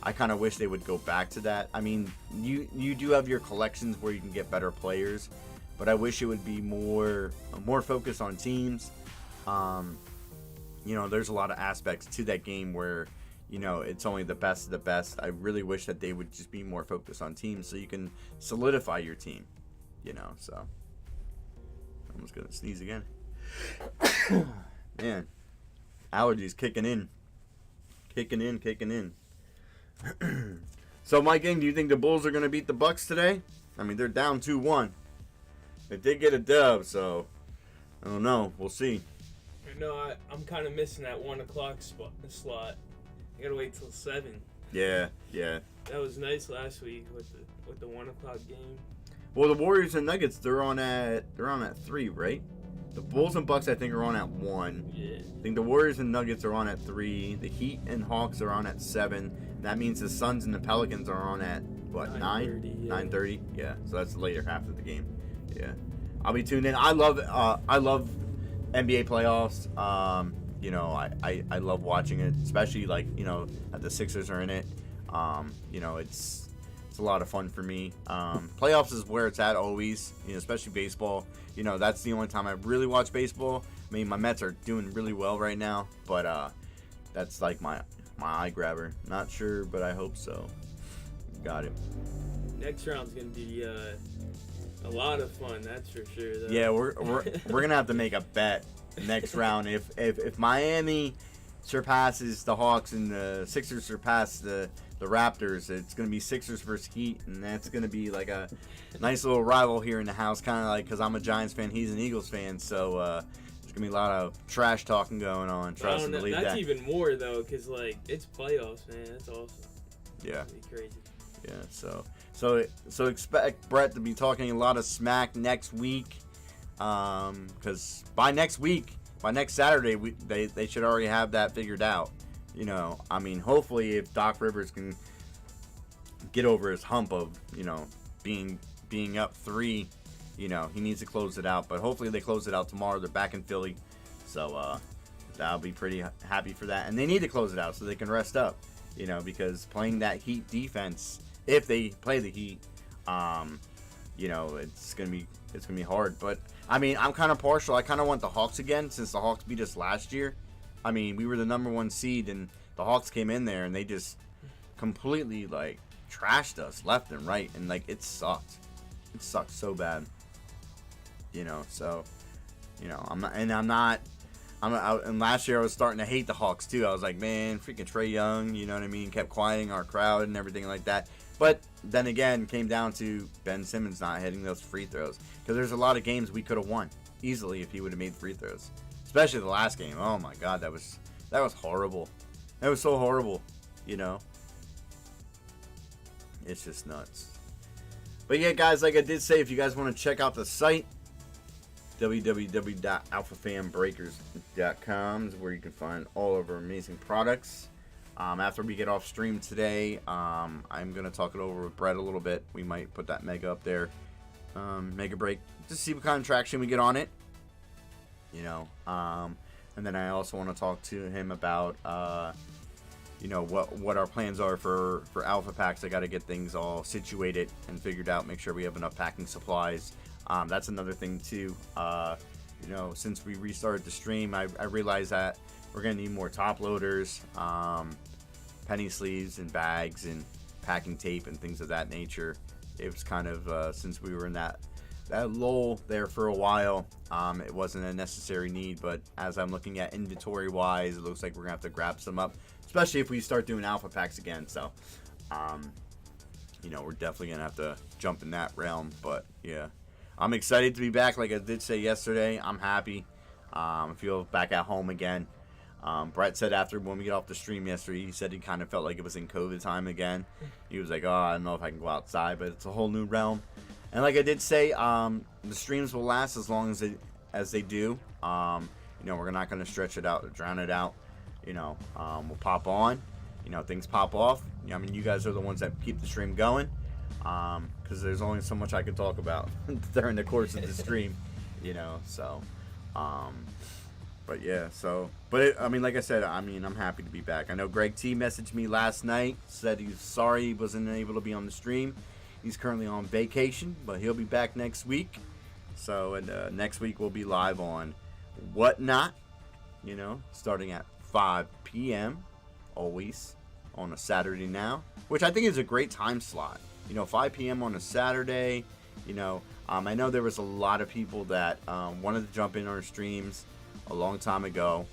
I kind of wish they would go back to that. I mean, you do have your collections where you can get better players, but I wish it would be more focused on teams. You know, there's a lot of aspects to that game where, you know, it's only the best of the best. I really wish that they would just be more focused on teams so you can solidify your team, you know, so. I'm almost going to sneeze again. Man, allergies kicking in. So, Mike, do you think the Bulls are going to beat the Bucks today? I mean, they're down 2-1. They did get a dub, so I don't know. We'll see. No, I'm kind of missing that 1 o'clock slot. I gotta wait till 7. Yeah. That was nice last week with the 1 o'clock game. Well, the Warriors and Nuggets, they're on at 3, right? The Bulls and Bucks, I think, are on at 1. Yeah. I think the Warriors and Nuggets are on at 3. The Heat and Hawks are on at 7. That means the Suns and the Pelicans are on at, what, 9? 9:30, yeah. 9:30? Yeah, so that's the later half of the game. Yeah. I'll be tuned in. I love NBA playoffs. You know, I love watching it, especially, like, you know, that the Sixers are in it. You know, it's a lot of fun for me. Playoffs is where it's at always, you know, especially baseball. You know, that's the only time I really watch baseball. I mean, my Mets are doing really well right now, but that's like my eye grabber. Not sure, but I hope so. Got it. Next round's gonna be a lot of fun, that's for sure. Though. Yeah, we're gonna have to make a bet next round. If Miami surpasses the Hawks and the Sixers surpass the Raptors, it's going to be Sixers versus Heat, and that's going to be like a nice little rival here in the house, kind of like, because I'm a Giants fan, he's an Eagles fan, so there's going to be a lot of trash talking going on. Trust and believe that. That's even more, though, because, like, it's playoffs, man. That's awesome. Yeah. It's gonna be crazy. Yeah, so expect Brett to be talking a lot of smack next week, because by next Saturday, they should already have that figured out. You know, I mean, hopefully if Doc Rivers can get over his hump of, you know, being up 3, you know, he needs to close it out. But hopefully they close it out tomorrow. They're back in Philly. So I'll be pretty happy for that. And they need to close it out so they can rest up, you know, because playing that Heat defense, if they play the Heat, you know, it's gonna be hard. But I mean, I'm kind of partial. I kind of want the Hawks again, since the Hawks beat us last year. I mean, we were the number 1 seed, and the Hawks came in there, and they just completely, like, trashed us left and right, and, like, it sucked. It sucked so bad. You know, so, you know, and last year I was starting to hate the Hawks, too. I was like, man, freaking Trae Young, you know what I mean, kept quieting our crowd and everything like that. But then again, came down to Ben Simmons not hitting those free throws, because there's a lot of games we could have won easily if he would have made free throws. Especially the last game. Oh my God, that was horrible. That was so horrible, you know. It's just nuts. But yeah, guys, like I did say, if you guys want to check out the site, www.alphafambreakers.com is where you can find all of our amazing products. After we get off stream today, I'm going to talk it over with Brett a little bit. We might put that mega up there. Mega break. Just see what kind of traction we get on it. You know, and then I also want to talk to him about, you know, what our plans are for Alpha Packs. I got to get things all situated and figured out, make sure we have enough packing supplies. That's another thing too. You know, since we restarted the stream, I realized that we're going to need more top loaders, penny sleeves and bags and packing tape and things of that nature. It was kind of, since we were in that lull there for a while, it wasn't a necessary need, but as I'm looking at inventory wise, it looks like we're gonna have to grab some up, especially if we start doing alpha packs again. So you know, we're definitely gonna have to jump in that realm. But yeah, I'm excited to be back. Like I did say yesterday, I'm happy. I feel back at home again. Brett said after when we get off the stream yesterday, he said he kind of felt like it was in COVID time again. He was like, oh, I don't know if I can go outside, but it's a whole new realm. And like I did say, the streams will last as long as they do. You know, we're not going to stretch it out or drown it out. You know, we'll pop on. You know, things pop off. I mean, you guys are the ones that keep the stream going. Because there's only so much I can talk about during the course of the stream. You know, so. But yeah, so. But I mean, like I said, I mean, I'm happy to be back. I know Greg T messaged me last night, said he's sorry he wasn't able to be on the stream. He's currently on vacation, but he'll be back next week. So, and next week we'll be live on Whatnot, you know, starting at 5 p.m. always on a Saturday now, which I think is a great time slot. You know, 5 p.m. on a Saturday, you know, I know there was a lot of people that wanted to jump in our streams a long time ago.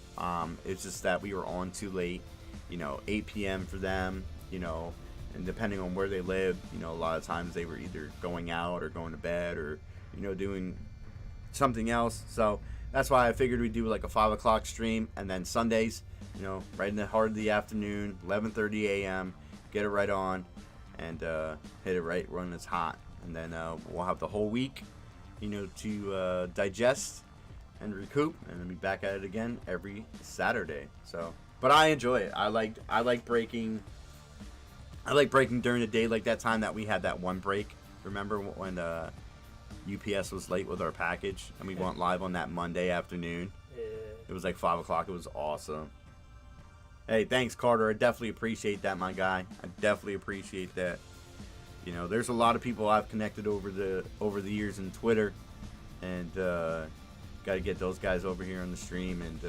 It's just that we were on too late, you know, 8 p.m. for them, you know. And depending on where they live, you know, a lot of times they were either going out or going to bed or, you know, doing something else. So that's why I figured we'd do like a 5 o'clock stream. And then Sundays, you know, right in the heart of the afternoon, 11:30 a.m., get it right on and hit it right when it's hot. And then we'll have the whole week, you know, to digest and recoup, and then be back at it again every Saturday. So, but I enjoy it. I like breaking. I like breaking during the day, like that time that we had that one break. Remember when UPS was late with our package, and we went live on that Monday afternoon? Yeah. It was like 5 o'clock. It was awesome. Hey, thanks, Carter. I definitely appreciate that, my guy. I definitely appreciate that. You know, there's a lot of people I've connected over the years in Twitter, and got to get those guys over here on the stream. And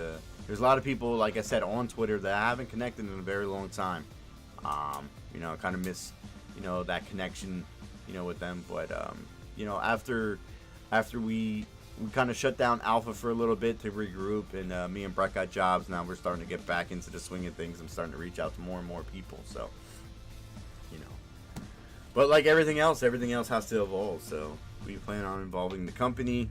there's a lot of people, like I said, on Twitter that I haven't connected in a very long time. You know, I kind of miss, you know, that connection, you know, with them. But you know, after we kind of shut down Alpha for a little bit to regroup, and me and Brett got jobs. Now we're starting to get back into the swing of things. I'm starting to reach out to more and more people. So, you know, but like everything else has to evolve. So we plan on involving the company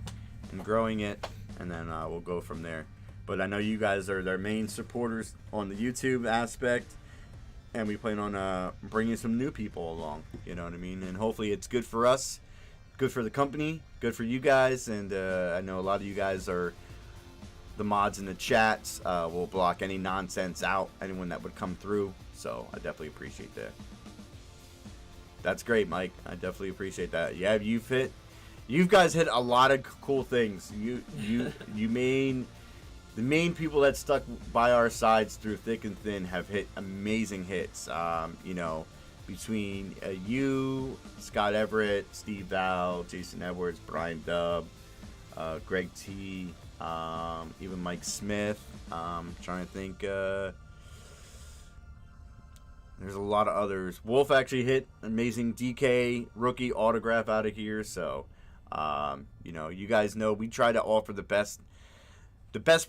and growing it, and then we'll go from there. But I know you guys are their main supporters on the YouTube aspect, and we plan on bringing some new people along. You know what I mean? And hopefully it's good for us, good for the company, good for you guys. And I know a lot of you guys are the mods in the chats. We'll block any nonsense out, anyone that would come through. So I definitely appreciate that. That's great, Mike. I definitely appreciate that. Yeah, you guys hit a lot of cool things. The main people that stuck by our sides through thick and thin have hit amazing hits. You know, between you, Scott Everett, Steve Val, Jason Edwards, Brian Dubb, Greg T, even Mike Smith. Trying to think. There's a lot of others. Wolf actually hit amazing DK rookie autograph out of here. So, you know, you guys know we try to offer the best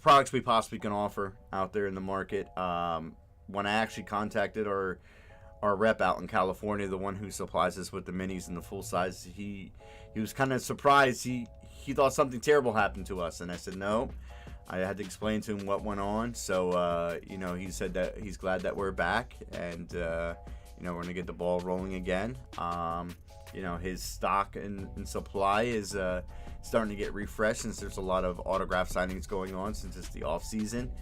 products we possibly can offer out there in the market. When I actually contacted our rep out in California, the one who supplies us with the minis and the full size, he was kind of surprised. He thought something terrible happened to us, and I said no. I had to explain to him what went on. So you know, he said that he's glad that we're back, and you know, we're gonna get the ball rolling again. You know, his stock and supply is starting to get refreshed, since there's a lot of autograph signings going on since it's the off season,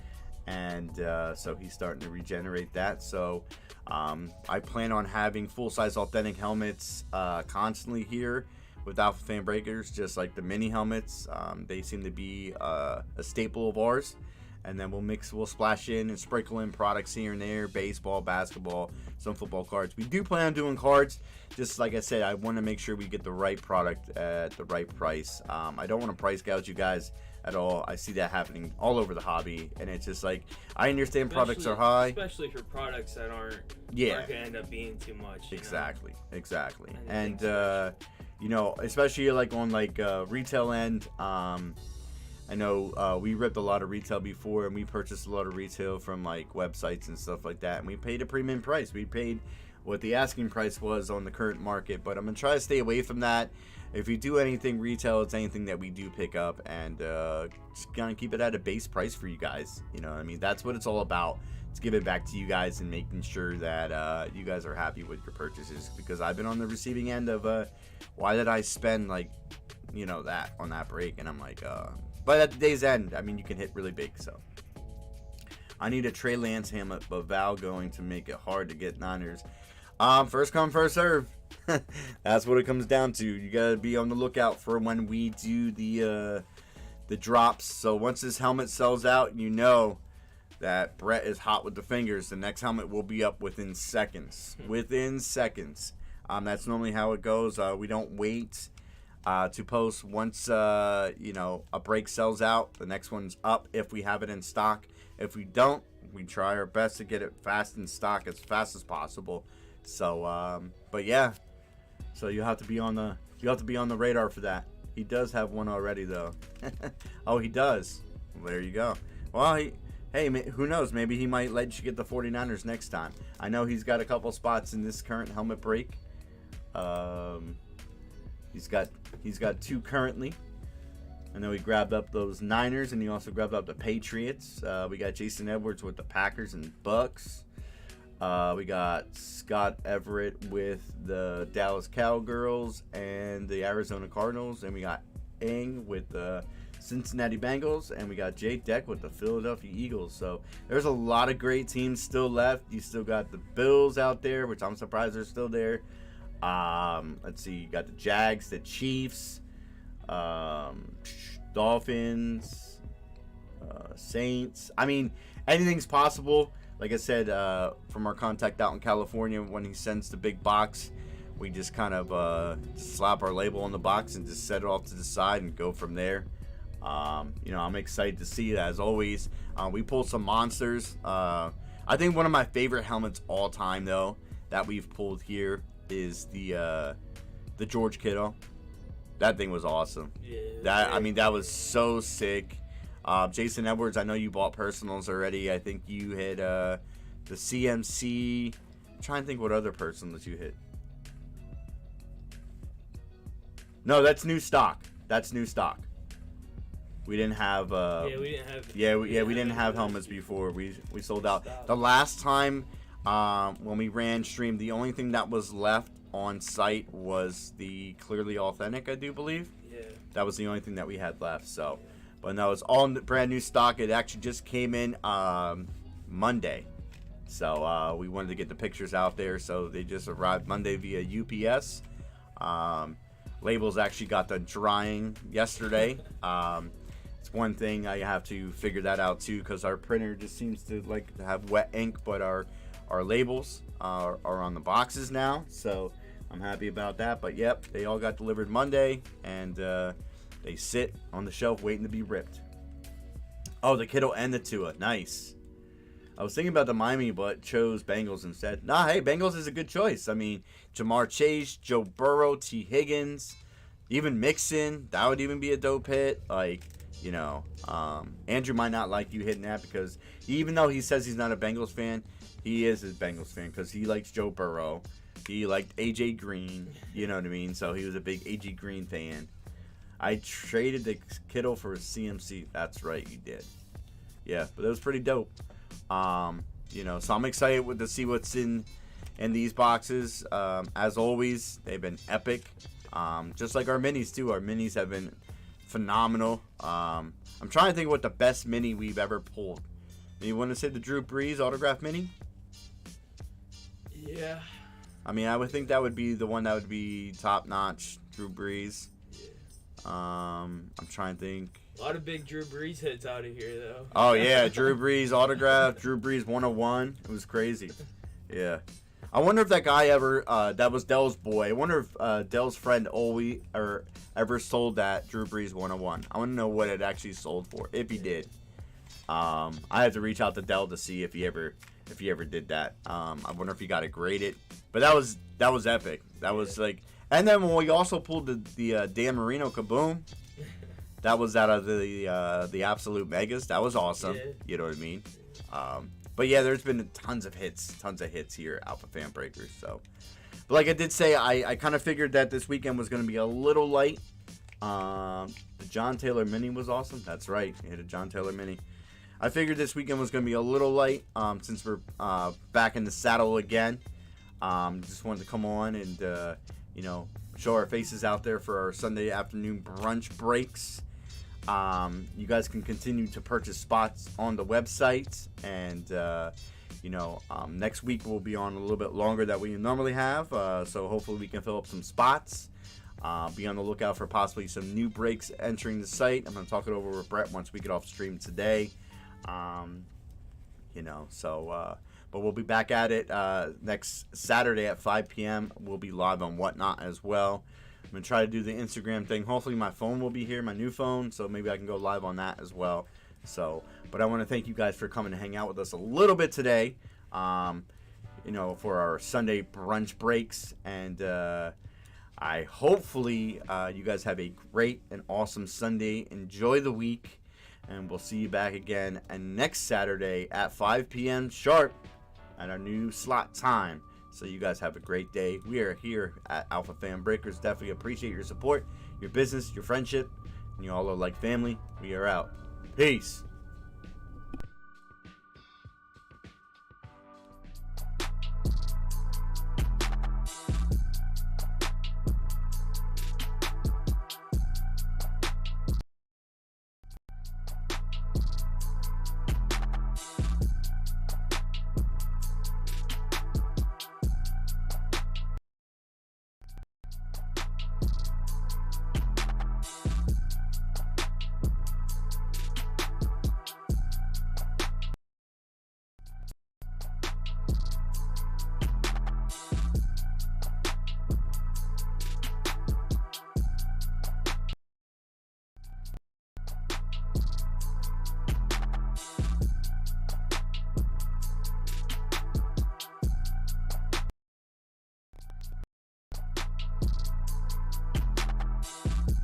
and so he's starting to regenerate that. So I plan on having full-size authentic helmets constantly here with Alphafam Breakers, just like the mini helmets. They seem to be a staple of ours. And then we'll splash in and sprinkle in products here and there, baseball, basketball, some football cards. We do plan on doing cards. Just like I said, I want to make sure we get the right product at the right price. I don't want to price gouge you guys at all. I see that happening all over the hobby, and it's just like, I understand products are high, especially for products that aren't gonna end up being too much. Exactly. And you know, especially like on like retail end. I know we ripped a lot of retail before, and we purchased a lot of retail from like websites and stuff like that, and we paid a premium price. We paid what the asking price was on the current market, but I'm gonna try to stay away from that. If we do anything retail, it's anything that we do pick up, and just gonna keep it at a base price for you guys. You know what I mean? That's what it's all about. It's giving back to you guys and making sure that you guys are happy with your purchases, because I've been on the receiving end of why did I spend like, you know, that on that break, and I'm like but at the day's end, I mean, you can hit really big. So I need a Trey Lance helmet, but Val going to make it hard to get Niners. First come, first serve. That's what it comes down to. You gotta be on the lookout for when we do the drops. So once this helmet sells out, you know that Brett is hot with the fingers. The next helmet will be up within seconds. That's normally how it goes. We don't wait to post. Once you know, a break sells out, the next one's up if we have it in stock. If we don't, we try our best to get it fast in stock as fast as possible. So but yeah, so you have to be on the radar for that. He does have one already though. Oh, he does. Well, there you go. Well, hey, who knows, maybe he might let you get the 49ers next time. I know he's got a couple spots in this current helmet break. He's got two currently. I know he grabbed up those Niners, and he also grabbed up the Patriots. We got Jason Edwards with the Packers and Bucks. We got Scott Everett with the Dallas Cowgirls and the Arizona Cardinals. And we got Ing with the Cincinnati Bengals, and we got Jay Deck with the Philadelphia Eagles. So there's a lot of great teams still left. You still got the Bills out there, which I'm surprised they're still there. Let's see, you got the Jags, the Chiefs, Dolphins, Saints. I mean, anything's possible. Like I said, from our contact out in California, when he sends the big box, we just kind of slap our label on the box and just set it off to the side and go from there. I'm excited to see it as always. We pulled some monsters. I think one of my favorite helmets all time, though, that we've pulled here is the George Kittle. That thing was awesome. Yeah. That was so sick. Jason Edwards, I know you bought personals already. I think you hit the CMC. I'm trying to think what other personals you hit. No, that's new stock. We didn't have. We didn't have. We didn't have helmets before. We sold out. The last time when we ran stream, the only thing that was left on site was the Clearly Authentic, I do believe. Yeah. That was the only thing that we had left. So, but no, it's all brand new stock. It actually just came in Monday. So we wanted to get the pictures out there. So they just arrived Monday via UPS. Labels actually got the drying yesterday. It's one thing I have to figure that out too, because our printer just seems to like to have wet ink, but our labels are on the boxes now, so I'm happy about that. But yep, they all got delivered Monday, and they sit on the shelf waiting to be ripped. Oh, the Kittle and the Tua, nice. I was thinking about the Miami, but chose Bengals instead. Nah, hey, Bengals is a good choice. I mean, Jamar Chase, Joe Burrow, T. Higgins, even Mixon, that would even be a dope hit. Like, Andrew might not like you hitting that, because even though he says he's not a Bengals fan, he is a Bengals fan because he likes Joe Burrow. He liked AJ Green, you know what I mean? So he was a big AJ Green fan. I traded the Kittle for CMC. That's right, you did. Yeah, but it was pretty dope. So I'm excited to see what's in these boxes. As always, they've been epic. Just like our minis too. Our minis have been phenomenal. I'm trying to think what the best mini we've ever pulled. You want to say the Drew Brees autograph mini? Yeah. I mean, I would think that would be the one that would be top notch. Drew Brees. Yeah. I'm trying to think. A lot of big Drew Brees hits out of here, though. Oh, yeah. Drew Brees autograph. Drew Brees 101. It was crazy. Yeah. I wonder if that guy ever, that was Dell's boy. I wonder if Dell's friend ever sold that Drew Brees 101. I want to know what it actually sold for, if he did. I have to reach out to Dell to see if he ever did that. I wonder if he got it graded. But that was epic. That was like, and then when we also pulled the Dan Marino Kaboom, that was out of the Absolute Megas. That was awesome. Yeah. You know what I mean? But yeah, there's been tons of hits here at Alphafam Breakers. So, but like I did say, I kind of figured that this weekend was going to be a little light. The John Taylor Mini was awesome. That's right, we hit a John Taylor Mini. I figured this weekend was going to be a little light since we're back in the saddle again. Just wanted to come on and show our faces out there for our Sunday afternoon brunch breaks. You guys can continue to purchase spots on the website, and next week we'll be on a little bit longer than we normally have, so hopefully we can fill up some spots. Be on the lookout for possibly some new breaks entering the site. I'm going to talk it over with Brett once we get off stream today. But we'll be back at it next Saturday at 5 p.m. We'll be live on Whatnot as well. I'm going to try to do the Instagram thing. Hopefully my phone will be here, my new phone, so maybe I can go live on that as well. So, but I want to thank you guys for coming to hang out with us a little bit today, for our Sunday brunch breaks. And I hopefully you guys have a great and awesome Sunday. Enjoy the week, and we'll see you back again next Saturday at 5 p.m. sharp at our new slot time. So you guys have a great day. We are here at Alphafam Breakers. Definitely appreciate your support, your business, your friendship, and you all are like family. We are out. Peace.